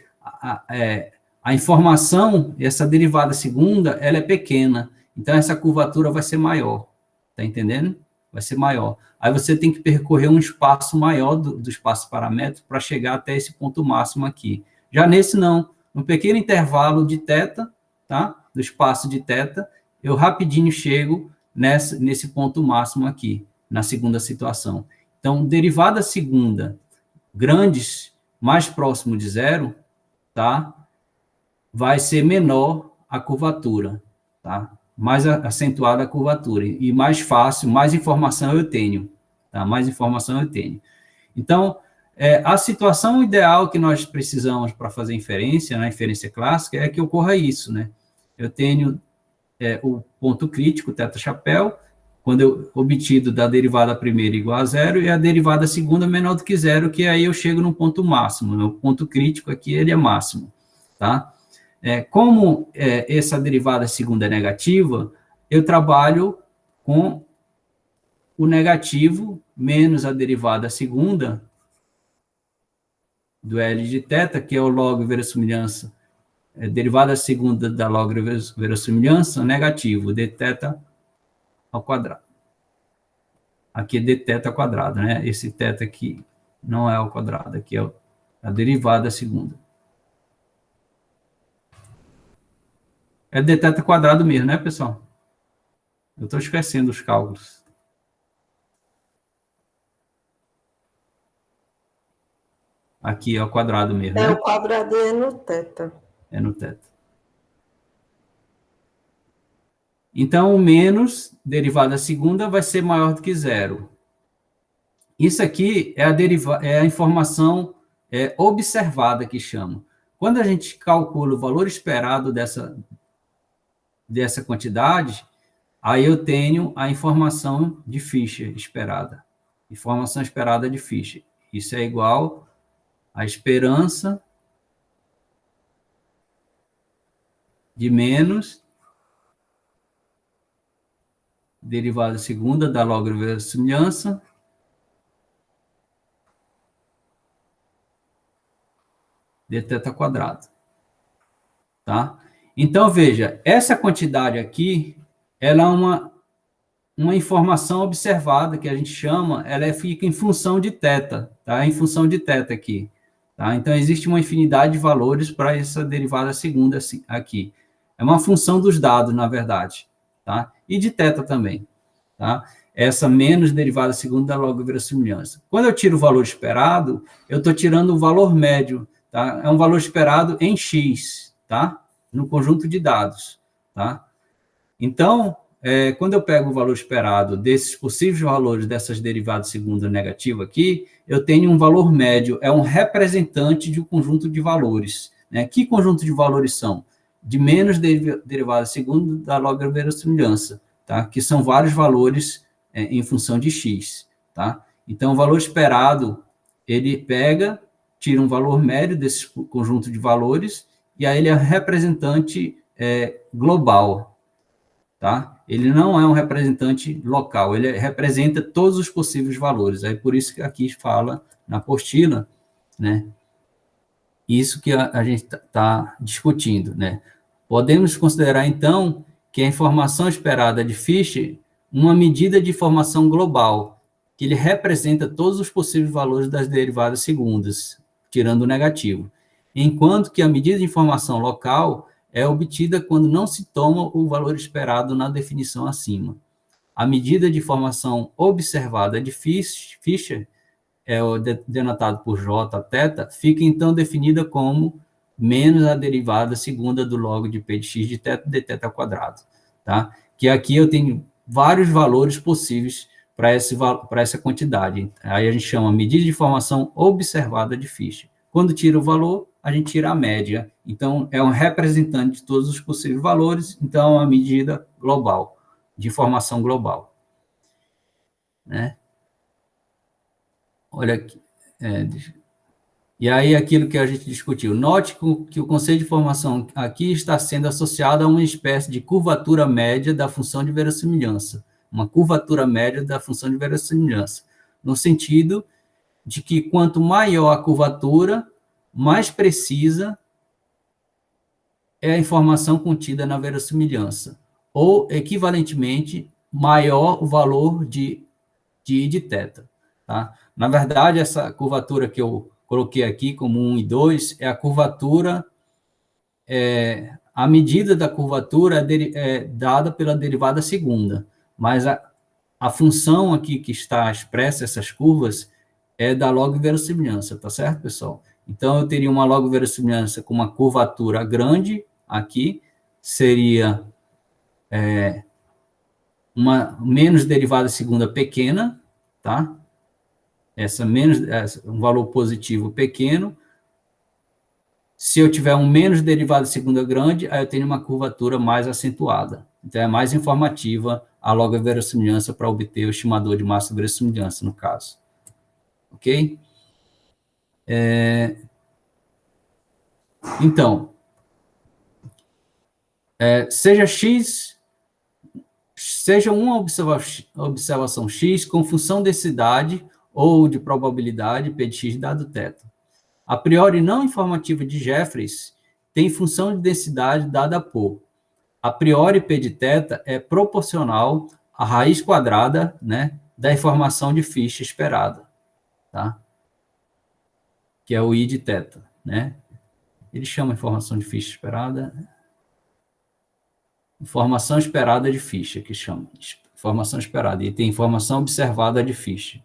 a informação, essa derivada segunda, ela é pequena. Então, essa curvatura vai ser maior. Está entendendo? Vai ser maior. Aí você tem que percorrer um espaço maior do espaço paramétrico para chegar até esse ponto máximo aqui. Já nesse, não. Um pequeno intervalo de θ, tá? Do espaço de θ, eu rapidinho chego nesse ponto máximo aqui, na segunda situação. Então, derivada segunda, grandes, mais próximo de zero, tá? Vai ser menor a curvatura, tá? Mais acentuada a curvatura e mais fácil, mais informação eu tenho, tá? Mais informação eu tenho. Então, a situação ideal que nós precisamos para fazer inferência, na inferência clássica, é que ocorra isso, né? Eu tenho o ponto crítico, θ-chapéu, quando eu obtido da derivada primeira igual a zero, e a derivada segunda menor do que zero, que aí eu chego no ponto máximo, né? O ponto crítico aqui, ele é máximo, tá? Como essa derivada segunda é negativa, eu trabalho com o negativo menos a derivada segunda do L de θ, que é o log verossimilhança, derivada segunda da log verossimilhança, negativo, dθ ao quadrado. Aqui é dθ ao quadrado, né? Esse θ aqui não é ao quadrado, aqui é a derivada segunda. É dθ quadrado mesmo, né, pessoal? Eu estou esquecendo os cálculos. Aqui é ao quadrado mesmo, né? O quadrado é no θ. É no θ. Então, o menos derivada segunda vai ser maior do que zero. Isso aqui é a informação observada que chama. Quando a gente calcula o valor esperado dessa quantidade, aí eu tenho a informação de Fischer esperada. Informação esperada de Fischer. Isso é igual a esperança de menos derivada segunda da log-verossimilhança de θ quadrado. Tá? Então, veja, essa quantidade aqui, ela é uma informação observada, que a gente chama, ela fica em função de θ, tá? Em função de θ aqui. Tá? Então, existe uma infinidade de valores para essa derivada segunda aqui. É uma função dos dados, na verdade. Tá? E de θ também. Tá? Essa menos derivada segunda da log-verossimilhança. Quando eu tiro o valor esperado, eu estou tirando o valor médio. Tá? É um valor esperado em x, tá? No conjunto de dados. Tá? Então, quando eu pego o valor esperado desses possíveis valores dessas derivadas segunda negativa aqui, eu tenho um valor médio, é um representante de um conjunto de valores. Né? Que conjunto de valores são? De menos derivada segunda da log-verossimilhança, tá? Que são vários valores em função de x. Tá? Então, o valor esperado, ele pega, tira um valor médio desse conjunto de valores, e aí ele é representante global. Tá? Ele não é um representante local, ele representa todos os possíveis valores. É por isso que aqui fala na apostila, né? Isso que a gente está discutindo, né? Podemos considerar, então, que a informação esperada de Fisher uma medida de informação global, que ele representa todos os possíveis valores das derivadas segundas, tirando o negativo. Enquanto que a medida de informação local é obtida quando não se toma o valor esperado na definição acima. A medida de informação observada de Fisher, denotado por Jθ, fica então definida como menos a derivada segunda do log de P de x de θ dθ quadrado. Tá? Que aqui eu tenho vários valores possíveis para essa quantidade. Aí a gente chama medida de informação observada de Fisher. Quando tira o valor, a gente tira a média. Então, é um representante de todos os possíveis valores, então é uma medida global, de informação global. Né? Olha aqui. E aí, aquilo que a gente discutiu. Note que o conceito de informação aqui está sendo associado a uma espécie de curvatura média da função de verossimilhança. Uma curvatura média da função de verossimilhança. No sentido de que quanto maior a curvatura, mais precisa é a informação contida na verossimilhança, ou, equivalentemente, maior o valor de I de θ. Tá? Na verdade, essa curvatura que eu coloquei aqui como 1 e 2 é a curvatura, a medida da curvatura é dada pela derivada segunda, mas a função aqui que está expressa, essas curvas, é da log-verossimilhança, tá certo, pessoal? Então, eu teria uma log-verossimilhança com uma curvatura grande, aqui, seria uma menos derivada segunda pequena, tá? Um valor positivo pequeno. Se eu tiver um menos derivada segunda grande, aí eu tenho uma curvatura mais acentuada. Então, é mais informativa a log-verossimilhança para obter o estimador de massa-verossimilhança, no caso. Ok? Então, seja uma observação x com função densidade ou de probabilidade P de x dado θ. A priori não informativa de Jeffreys tem função de densidade dada por a priori P de θ é proporcional à raiz quadrada, né, da informação de Fisher esperada, tá? Que é o I de θ, né? Ele chama informação de Fisher esperada. Informação esperada de Fisher, que chama. Informação esperada. E tem informação observada de Fisher.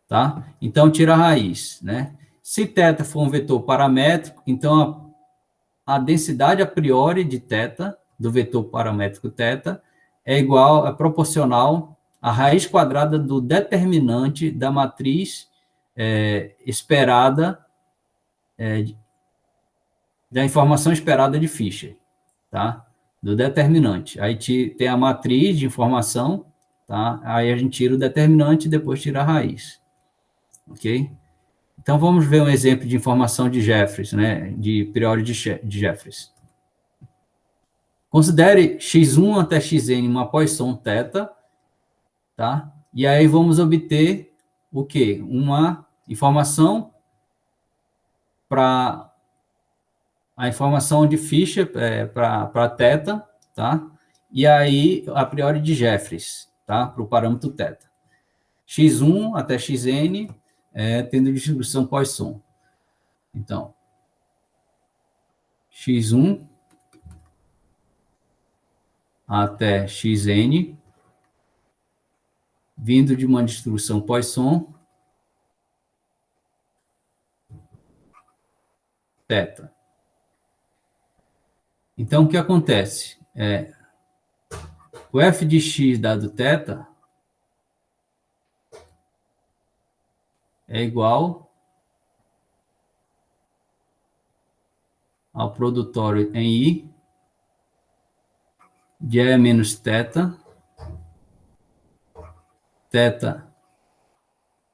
Tá? Então, tira a raiz, né? Se θ for um vetor paramétrico, então a densidade a priori de θ, do vetor paramétrico θ, é proporcional à raiz quadrada do determinante da matriz esperada, da informação esperada de Fisher, tá? Do determinante. Aí tem a matriz de informação, tá? Aí a gente tira o determinante e depois tira a raiz. Ok? Então, vamos ver um exemplo de informação de Jeffreys, né? De priori de Jeffreys. Considere x1 até xn uma Poisson θ, tá? E aí vamos obter o quê? Uma informação para a informação de Fischer para θ, tá? E aí, a priori de Jeffreys, tá? Para o parâmetro θ. x1 até xn tendo distribuição Poisson. Então, x1 até xn, vindo de uma distribuição Poisson, θ. Então, o que acontece? O f de x dado θ é igual ao produtório em I de E menos θ, θ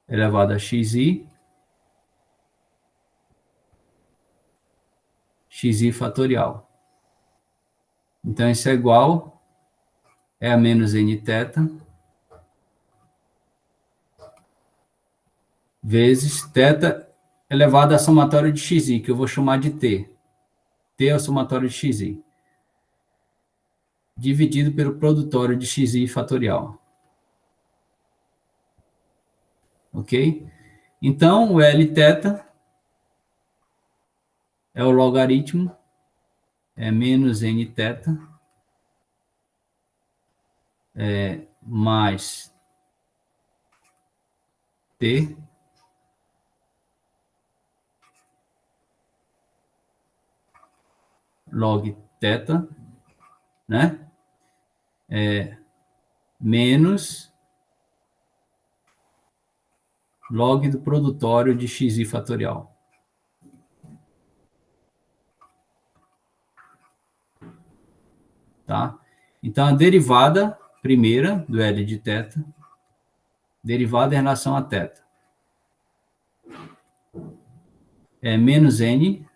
elevado a xi fatorial. Então, isso é igual a menos nθ vezes θ elevado a somatório de xi, que eu vou chamar de t. T é o somatório de xi, dividido pelo produtório de xi fatorial. Ok? Então, o Lθ é o logaritmo, menos nθ, mais t, log θ, né? Menos log do produtório de xi fatorial. Tá? Então, a derivada primeira do L de θ, derivada em relação a θ, é menos n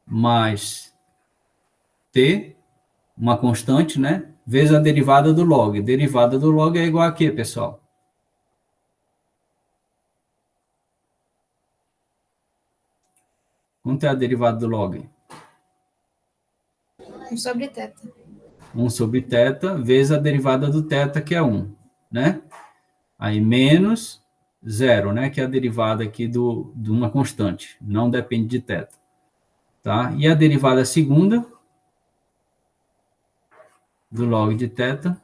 mais t, uma constante, né? Vezes a derivada do log. Derivada do log é igual a quê, pessoal? Quanto é a derivada do log? 1 sobre θ. 1 sobre θ vezes a derivada do θ, que é 1, né? Aí menos 0, né? Que é a derivada aqui de uma constante. Não depende de θ. Tá? E a derivada segunda do log de θ,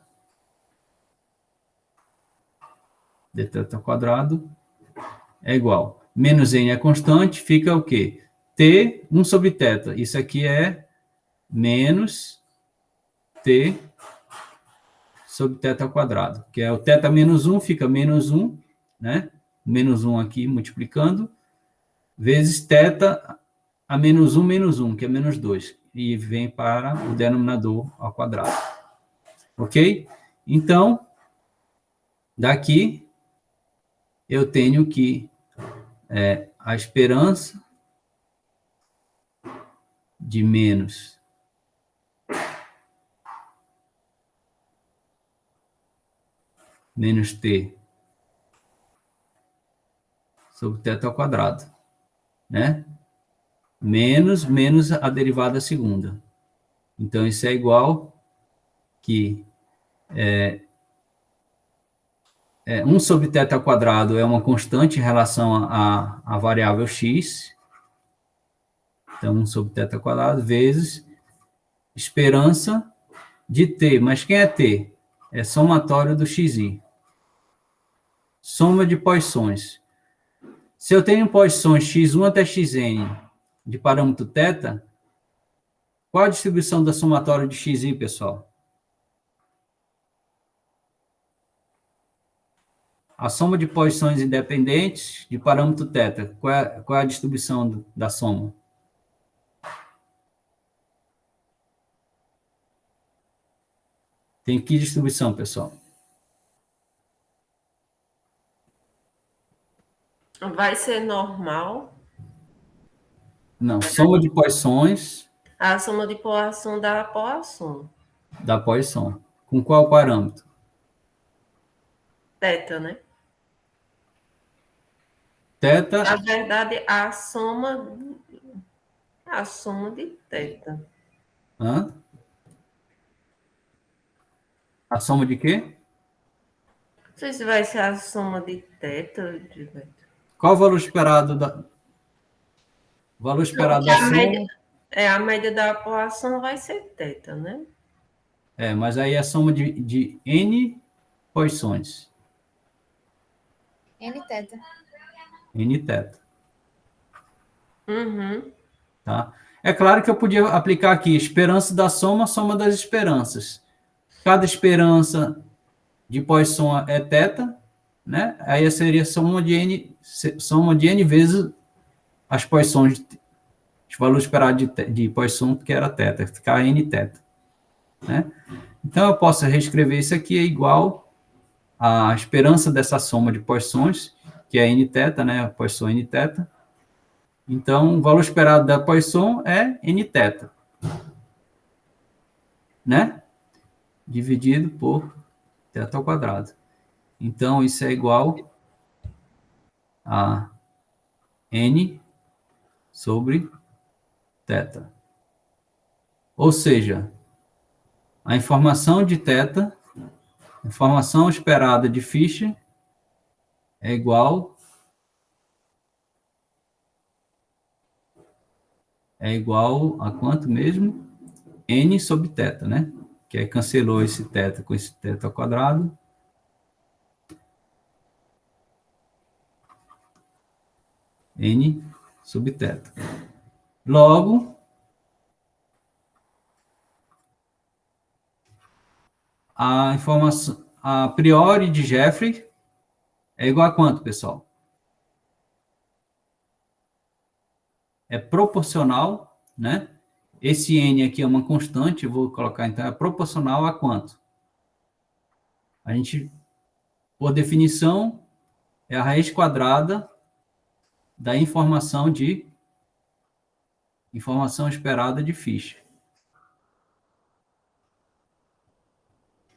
dθ quadrado, é igual. Menos n é constante, fica o quê? T, 1 sobre θ. Isso aqui é menos T sobre θ quadrado, que é o θ menos 1, fica menos 1, né? Menos 1 aqui, multiplicando, vezes θ a menos 1, que é menos 2, e vem para o denominador ao quadrado. Ok? Então, daqui, eu tenho que a esperança de menos t sobre θ ao quadrado, né? Menos a derivada segunda. Então, isso é igual que 1 sobre θ ao quadrado é uma constante em relação à variável x. Então, 1 sobre θ ao quadrado vezes esperança de t. Mas quem é t? É somatório do xi. Soma de Poissons. Se eu tenho Poissons x1 até xn de parâmetro θ, qual a distribuição da somatória de xi, pessoal? A soma de Poissons independentes de parâmetro θ. Qual é a distribuição da soma? Tem que distribuição, pessoal? Vai ser normal. Não, soma de Poissons A soma de Poisson dá Poisson. da Poisson. Com qual parâmetro? Teta, né? Teta, Na verdade, a soma de teta. hã? A soma de quê? Não sei se vai ser a soma de teta, Gilberto. Qual o valor esperado da soma? A média da Poisson vai ser teta, né? Mas aí é a soma de N Poissons. N teta. N teta. Uhum. Tá? É claro que eu podia aplicar aqui esperança da soma, soma das esperanças. Cada esperança de Poisson é teta, né? Aí seria soma de N vezes as Poissons, os valores esperados de Poisson, que era teta, ficar N teta, né? Então, eu posso reescrever isso aqui é igual à esperança dessa soma de Poissons, que é N teta, né? Poisson N teta. Então, o valor esperado da Poisson é N teta, né? Dividido por teta ao quadrado. Então, isso é igual a N sobre teta. Ou seja, a informação de teta, a informação esperada de Fischer é igual a quanto mesmo? N sobre teta, né? Que aí cancelou esse teta com esse teta ao quadrado. N sobre teta. Logo, a informação a priori de Jeffrey é igual a quanto, pessoal? É proporcional, né? Esse N aqui é uma constante, eu vou colocar, então, é proporcional a quanto? A gente, por definição, é a raiz quadrada da informação esperada de Fischer.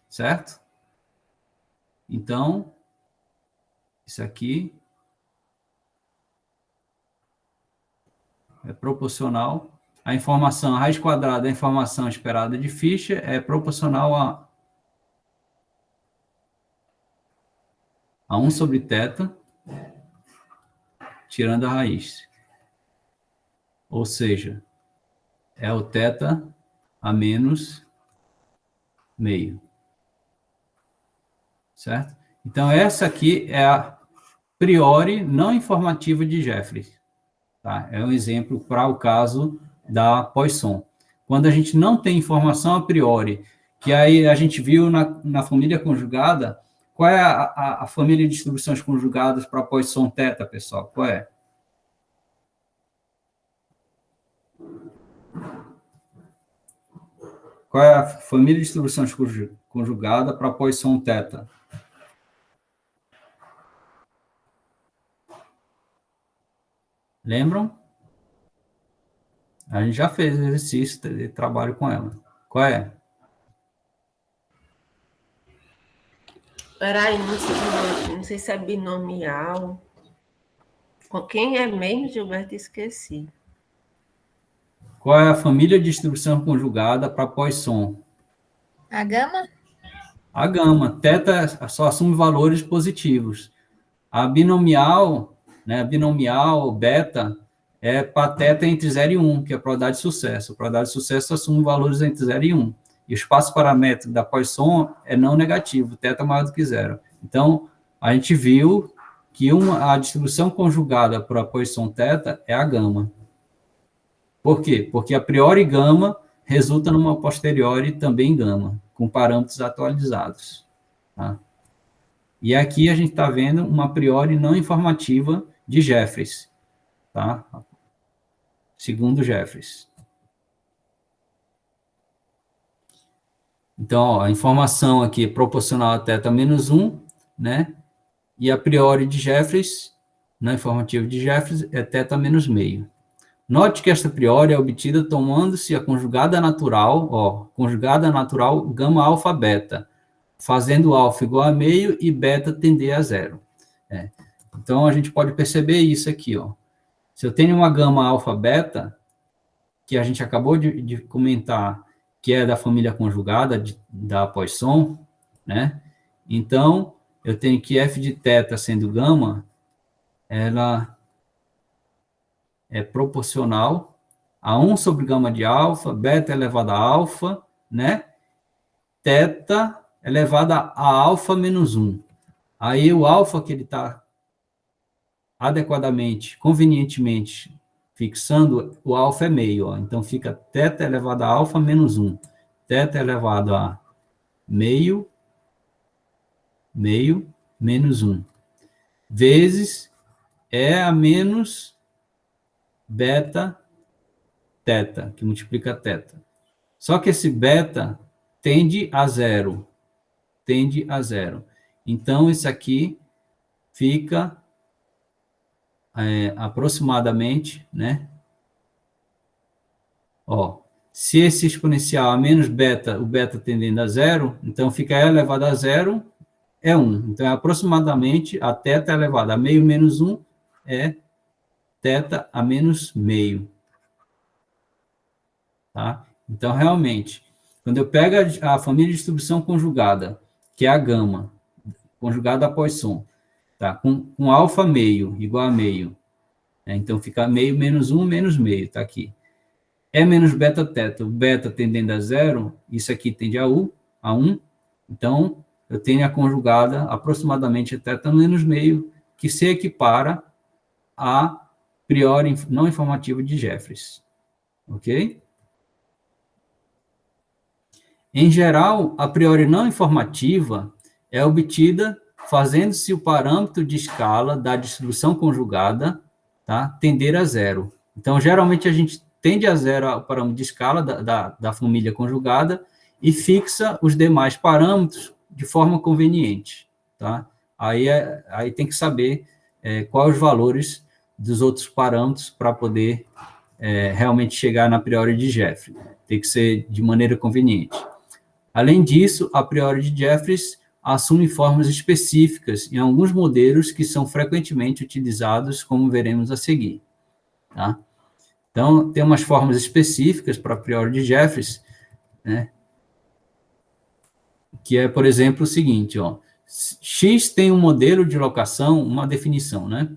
Certo? Então, isso aqui é proporcional. A raiz quadrada da informação esperada de Fischer é proporcional a 1 sobre teta, tirando a raiz. Ou seja, é o teta a menos meio. Certo? Então, essa aqui é a priori não informativa de Jeffrey. Tá? É um exemplo para o caso da Poisson. Quando a gente não tem informação a priori, que aí a gente viu na família conjugada, qual é a família de distribuições conjugadas para Poisson teta, pessoal? Qual é? Qual é a família de distribuições conjugada para Poisson teta? Lembram? A gente já fez exercício de trabalho com ela. Qual é? Peraí, não sei se é binomial. Quem é mesmo, Gilberto? Esqueci. Qual é a família de distribuição conjugada para Poisson? A gama? A gama. Teta só assume valores positivos. A binomial, né, beta, é para teta entre 0 e 1, que é a probabilidade de sucesso. A probabilidade de sucesso assume valores entre 0 e 1. E o espaço paramétrico da Poisson é não negativo, teta maior do que 0. Então, a gente viu que a distribuição conjugada para a Poisson teta é a gama. Por quê? Porque a priori gama resulta numa posteriori também gama, com parâmetros atualizados. Tá? E aqui a gente está vendo uma a priori não informativa de Jeffreys, tá? Segundo Jeffreys. Então, ó, a informação aqui é proporcional a teta menos 1, né? E a priori de Jeffreys, não informativo de Jeffreys, é teta menos meio. Note que esta priori é obtida tomando-se a conjugada natural, ó, conjugada natural gama alfa beta, fazendo alfa igual a meio e beta tender a zero. Então, a gente pode perceber isso aqui, ó. Se eu tenho uma gama alfa beta, que a gente acabou de comentar, que é da família conjugada da Poisson, né? Então, eu tenho que f de θ sendo gama, ela é proporcional a 1 sobre gama de alfa, beta elevado a alfa, né? Θ elevado a alfa menos 1. Aí o alfa que ele está adequadamente, convenientemente, fixando, o alfa é meio, ó. Então fica θ elevado a alfa menos 1. Θ elevado a meio menos 1. Vezes E a menos beta θ, que multiplica θ. Só que esse beta tende a zero. Tende a zero. Então, isso aqui fica aproximadamente, né? Ó, se esse exponencial a menos beta, o beta tendendo a zero, então fica E elevado a zero, é 1. Então, é aproximadamente a θ elevado a meio menos 1 é θ a menos meio. Tá? Então, realmente, quando eu pego a família de distribuição conjugada, que é a gama, conjugada a Poisson, tá? Com alfa meio igual a meio, né? Então, fica meio menos 1 menos meio, está aqui. E menos beta θ, o beta tendendo a zero, isso aqui tende a 1, então, eu tenho a conjugada aproximadamente θ menos meio, que se equipara a priori não informativa de Jeffreys. Ok? Em geral, a priori não informativa é obtida fazendo-se o parâmetro de escala da distribuição conjugada, tá, tender a zero. Então, geralmente, a gente tende a zero o parâmetro de escala da família conjugada e fixa os demais parâmetros de forma conveniente. Tá? Aí tem que saber quais os valores dos outros parâmetros para poder realmente chegar na priori de Jeffreys. Tem que ser de maneira conveniente. Além disso, a priori de Jeffreys assume formas específicas em alguns modelos que são frequentemente utilizados, como veremos a seguir. Tá? Então, tem umas formas específicas para a priori de Jeffreys, né? Que é, por exemplo, o seguinte, ó, X tem um modelo de locação, uma definição, né?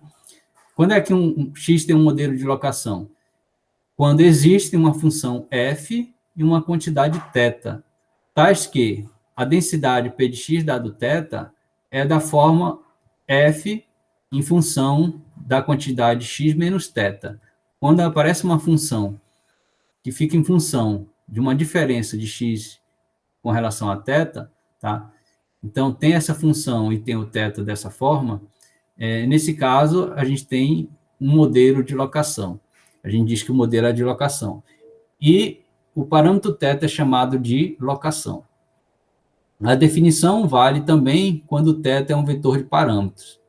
Quando é que X tem um modelo de locação? Quando existe uma função f e uma quantidade θ, tais que a densidade P de x dado θ é da forma f em função da quantidade x menos θ. Quando aparece uma função que fica em função de uma diferença de x com relação a θ, tá? Então, tem essa função e tem o θ dessa forma, nesse caso, a gente tem um modelo de locação. A gente diz que o modelo é de locação. E o parâmetro θ é chamado de locação. A definição vale também quando o θ é um vetor de parâmetros.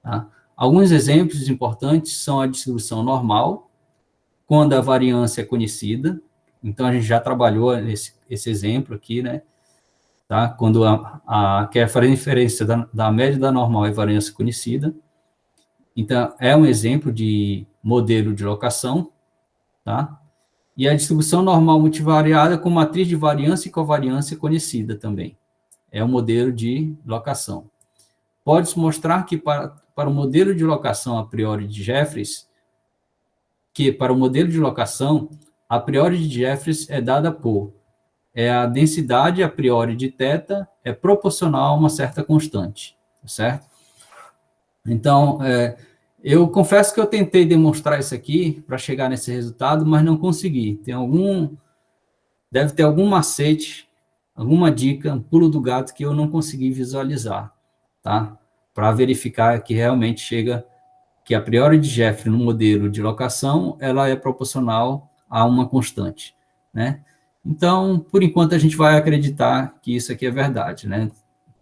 Tá? Alguns exemplos importantes são a distribuição normal, quando a variância é conhecida. Então, a gente já trabalhou esse exemplo aqui, né? Tá? Quando que é a diferença da média da normal e variância conhecida. Então, é um exemplo de modelo de locação, tá? E a distribuição normal multivariada com matriz de variância e covariância conhecida também. É um modelo de locação. Pode-se mostrar que para o modelo de locação a priori de Jeffreys, para o modelo de locação, a priori de Jeffreys é dada por a densidade a priori de θ é proporcional a uma certa constante, certo? Então, eu confesso que eu tentei demonstrar isso aqui para chegar nesse resultado, mas não consegui. Deve ter algum macete, alguma dica, um pulo do gato que eu não consegui visualizar, tá? Para verificar que realmente chega, que a priori de Jeffreys no modelo de locação, ela é proporcional a uma constante, né? Então, por enquanto, a gente vai acreditar que isso aqui é verdade, né?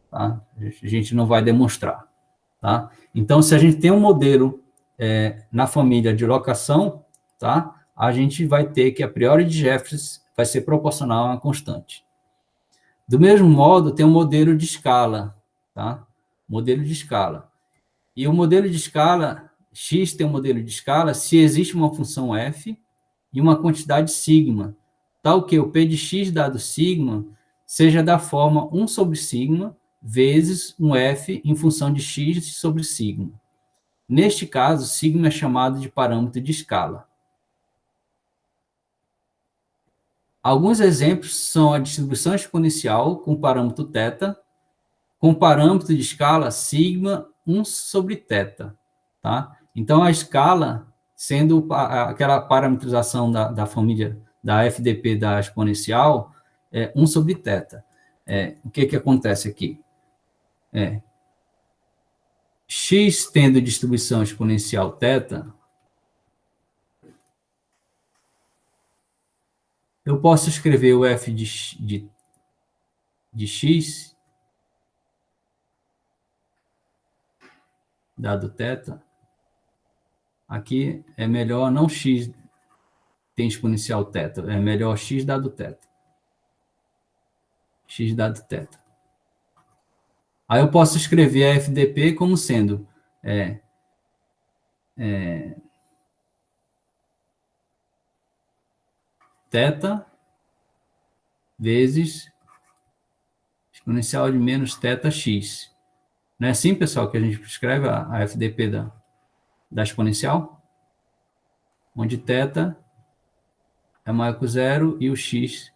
Tá? A gente não vai demonstrar, tá? Então, se a gente tem um modelo na família de locação, tá? a gente vai ter que a priori de Jeffreys vai ser proporcional a uma constante. Do mesmo modo, tem um modelo de escala, tá? Modelo de escala. E o modelo de escala, X tem um modelo de escala se existe uma função f e uma quantidade sigma, tal que o P de x dado sigma seja da forma 1 sobre sigma vezes um f em função de x sobre sigma. Neste caso, sigma é chamado de parâmetro de escala. Alguns exemplos são a distribuição exponencial com parâmetro θ, com parâmetro de escala sigma 1 sobre θ. Tá? Então, a escala, sendo aquela parametrização da família da FDP da exponencial, é 1 sobre θ. O que acontece aqui? X tendo distribuição exponencial θ, eu posso escrever o f de x, dado θ, aqui é melhor não x tem exponencial θ, é melhor x dado θ. X dado θ. Aí eu posso escrever a FDP como sendo θ vezes exponencial de menos θx. Não é assim, pessoal, que a gente escreve a FDP da exponencial? Onde θ é maior que o zero e o x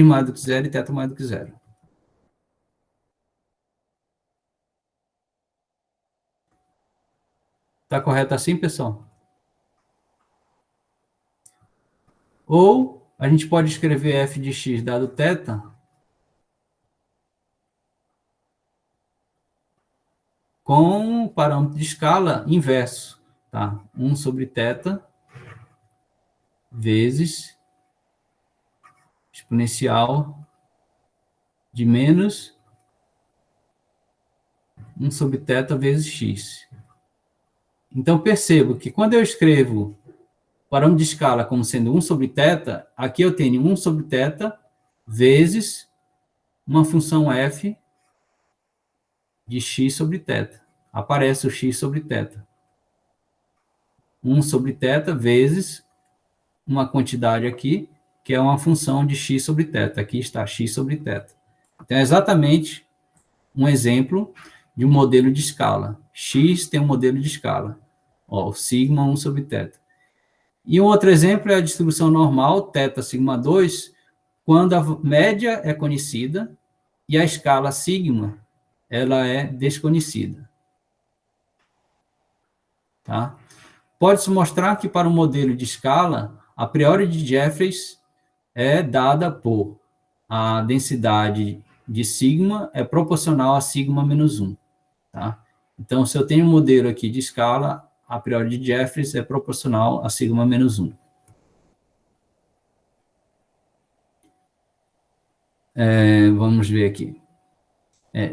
maior do que zero e θ maior do que zero. Está correto assim, pessoal? Ou a gente pode escrever f de x dado θ com o parâmetro de escala inverso, tá? 1 sobre θ vezes exponencial de menos 1 sobre θ vezes x. Então, percebo que quando eu escrevo parâmetro de escala como sendo 1 sobre θ, aqui eu tenho 1 sobre θ vezes uma função f de x sobre θ. Aparece o x sobre θ. 1 sobre θ vezes uma quantidade aqui, que é uma função de x sobre θ. Aqui está x sobre θ. Então, é exatamente um exemplo de um modelo de escala. X tem um modelo de escala. Ó, sigma 1 sobre θ. E um outro exemplo é a distribuição normal, θ sigma 2, quando a média é conhecida e a escala sigma ela é desconhecida. Tá? Pode-se mostrar que para um modelo de escala, a priori de Jeffreys é dada por a densidade de sigma é proporcional a sigma menos 1. Tá? Então, se eu tenho um modelo aqui de escala, a priori de Jeffreys é proporcional a sigma menos 1. Vamos ver aqui.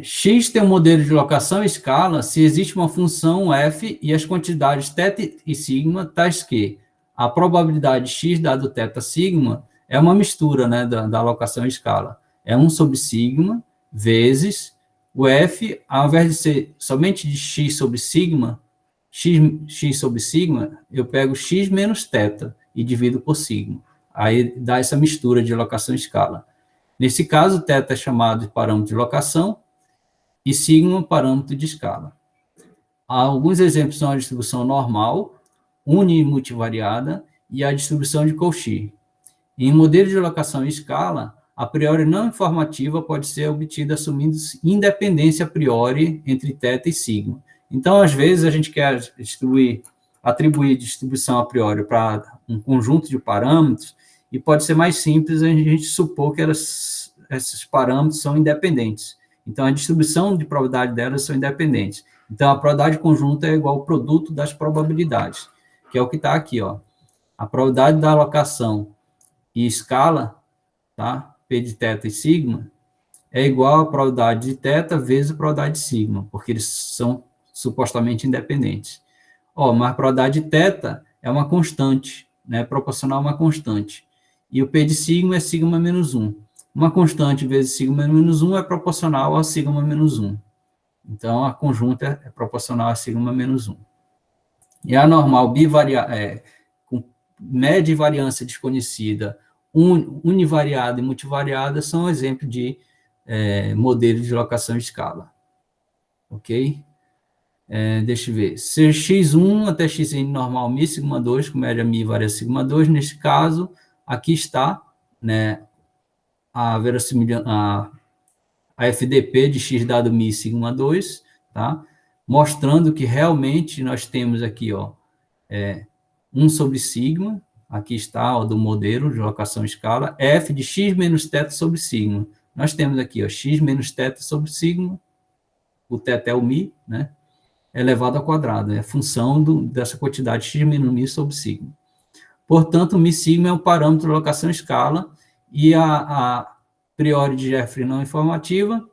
X tem um modelo de locação e escala se existe uma função f e as quantidades θ e sigma, tais que a probabilidade x dado θ sigma é uma mistura, né, da locação e escala. É 1 sobre sigma vezes o f, ao invés de ser somente de x sobre sigma, x sobre sigma, eu pego x menos θ e divido por sigma. Aí dá essa mistura de locação e escala. Nesse caso, θ é chamado de parâmetro de locação e sigma parâmetro de escala. Alguns exemplos são a distribuição normal, uni e multivariada, e a distribuição de Cauchy. Em modelo de locação e escala, a priori não informativa pode ser obtida assumindo independência a priori entre θ e sigma. Então, às vezes, a gente quer atribuir distribuição a priori para um conjunto de parâmetros, e pode ser mais simples a gente supor que esses parâmetros são independentes. Então, a distribuição de probabilidade delas são independentes. Então, a probabilidade conjunta é igual ao produto das probabilidades, que é o que está aqui, ó. A probabilidade da alocação e escala, tá? P de θ e sigma, é igual à probabilidade de θ vezes a probabilidade de sigma, porque eles são supostamente independentes. Ó, mas a probabilidade de θ é uma constante, né, proporcional a uma constante. E o P de sigma é sigma menos 1. Uma constante vezes sigma menos 1 é proporcional a sigma menos 1. Então, a conjunta é proporcional a sigma menos 1. E a normal com média e variância desconhecida, univariada e multivariada, são exemplos de modelo de locação de escala. Ok? Deixa eu ver. Ser x1 até xn normal mi, sigma 2, com média mi e variância sigma 2. Neste caso, aqui está, né, a FDP de x dado mi sigma 2, tá? Mostrando que realmente nós temos aqui, ó, 1 sobre sigma, aqui está, ó, do modelo de locação escala, f de x menos θ sobre sigma. Nós temos aqui, ó, x menos θ sobre sigma, o θ é o mi, né, elevado ao quadrado, é a função dessa quantidade x menos mi sobre sigma. Portanto, mi sigma é um parâmetro de locação escala, e a priori de Jeffrey não informativa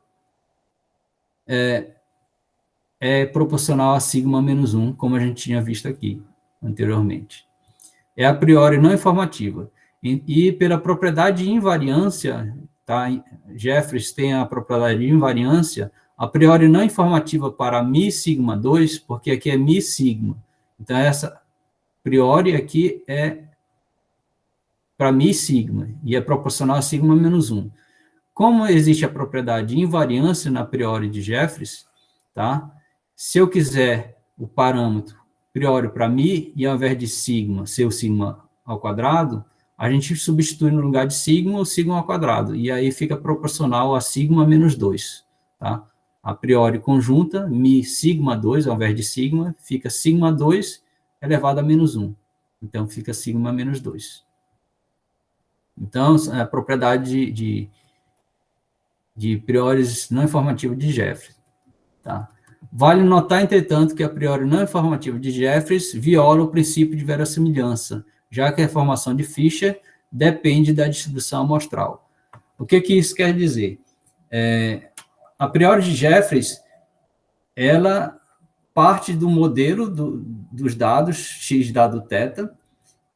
é proporcional a sigma menos 1, como a gente tinha visto aqui anteriormente. É a priori não informativa. E pela propriedade de invariância, tá? Jeffreys tem a propriedade de invariância, a priori não informativa para mi sigma 2, porque aqui é mi sigma. Então, essa priori aqui é para mi sigma, e é proporcional a sigma menos 1. Como existe a propriedade de invariância na priori de Jeffreys, tá? Se eu quiser o parâmetro priori para mi, e ao invés de sigma, ser o sigma ao quadrado, a gente substitui no lugar de sigma o sigma ao quadrado, e aí fica proporcional a sigma menos 2, tá? A priori conjunta, mi sigma 2, ao invés de sigma, fica sigma 2 elevado a menos 1. Então, fica sigma menos 2. Então, a propriedade de priores não informativo de Jeffreys, tá? Vale notar, entretanto, que a priori não informativa de Jeffreys viola o princípio de verossimilhança, já que a informação de Fisher depende da distribuição amostral. O que isso quer dizer? A priori de Jeffreys, ela parte do modelo dos dados, x dado θ,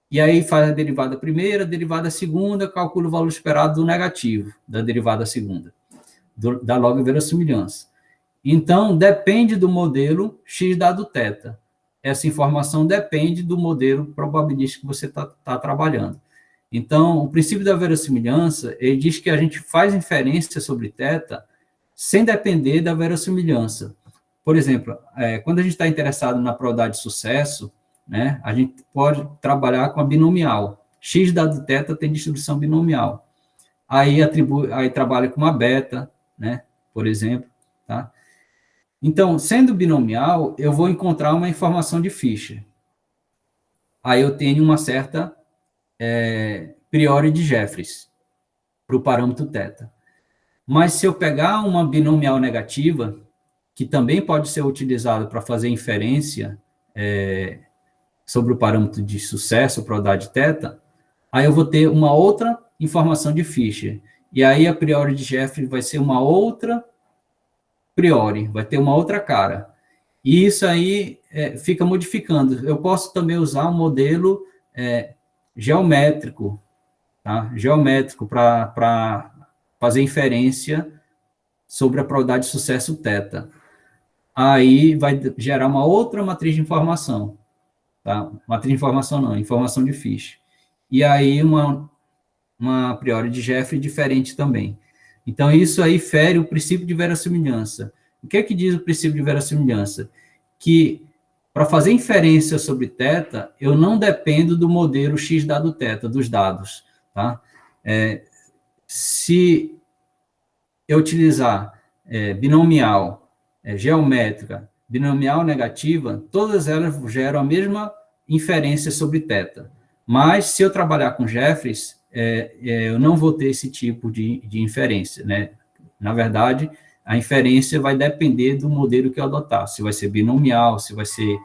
e aí faz a derivada primeira, a derivada segunda, calcula o valor esperado do negativo da derivada segunda, da log verossimilhança. Então, depende do modelo x dado θ. Essa informação depende do modelo probabilístico que você está trabalhando. Então, o princípio da verossimilhança, ele diz que a gente faz inferência sobre θ sem depender da verossimilhança. Por exemplo, quando a gente está interessado na probabilidade de sucesso, né, a gente pode trabalhar com a binomial. X dado θ tem distribuição binomial. Aí trabalha com uma beta, né, por exemplo, tá? Então, sendo binomial, eu vou encontrar uma informação de Fisher. Aí eu tenho uma certa priori de Jeffreys para o parâmetro θ. Mas se eu pegar uma binomial negativa, que também pode ser utilizada para fazer inferência sobre o parâmetro de sucesso, probabilidade θ, aí eu vou ter uma outra informação de Fisher. E aí a priori de Jeffreys vai ser uma outra priori, vai ter uma outra cara. E isso aí fica modificando. Eu posso também usar um modelo geométrico, tá? Geométrico para fazer inferência sobre a probabilidade de sucesso θ. Aí vai gerar uma outra matriz de informação, tá? Matriz de informação não, informação de Fisher. E aí uma priori de Jeffreys diferente também. Então, isso aí fere o princípio de verossimilhança. O que é que diz o princípio de verossimilhança? Que, para fazer inferência sobre θ, eu não dependo do modelo x dado θ, dos dados, tá? Se eu utilizar binomial, geométrica, binomial negativa, todas elas geram a mesma inferência sobre θ. Mas, se eu trabalhar com Jeffreys, eu não vou ter esse tipo de inferência, né? Na verdade, a inferência vai depender do modelo que eu adotar, se vai ser binomial, se vai ser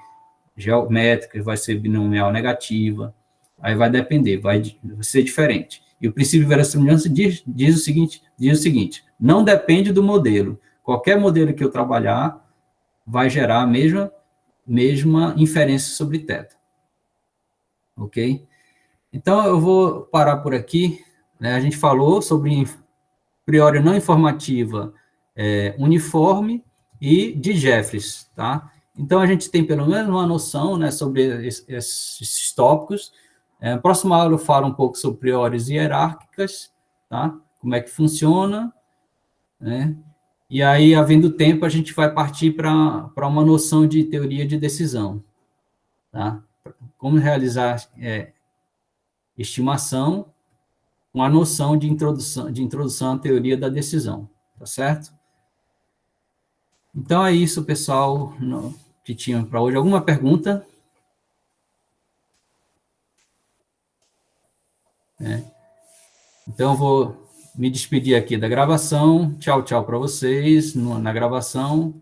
geométrica, se vai ser binomial negativa, aí vai depender, vai ser diferente. E o princípio de verossimilhança diz o seguinte, não depende do modelo, qualquer modelo que eu trabalhar vai gerar a mesma inferência sobre θ. Ok? Então, eu vou parar por aqui, né? A gente falou sobre priori não informativa, uniforme e de Jeffreys, tá? Então, a gente tem pelo menos uma noção, né, sobre esses tópicos. Próxima aula eu falo um pouco sobre priores hierárquicas, tá? Como é que funciona, né? E aí, havendo tempo, a gente vai partir para uma noção de teoria de decisão, tá? Como realizar estimação, uma noção de introdução à teoria da decisão, tá certo? Então é isso, pessoal, que tinha para hoje. Alguma pergunta? Então eu vou me despedir aqui da gravação. Tchau, tchau para vocês na gravação.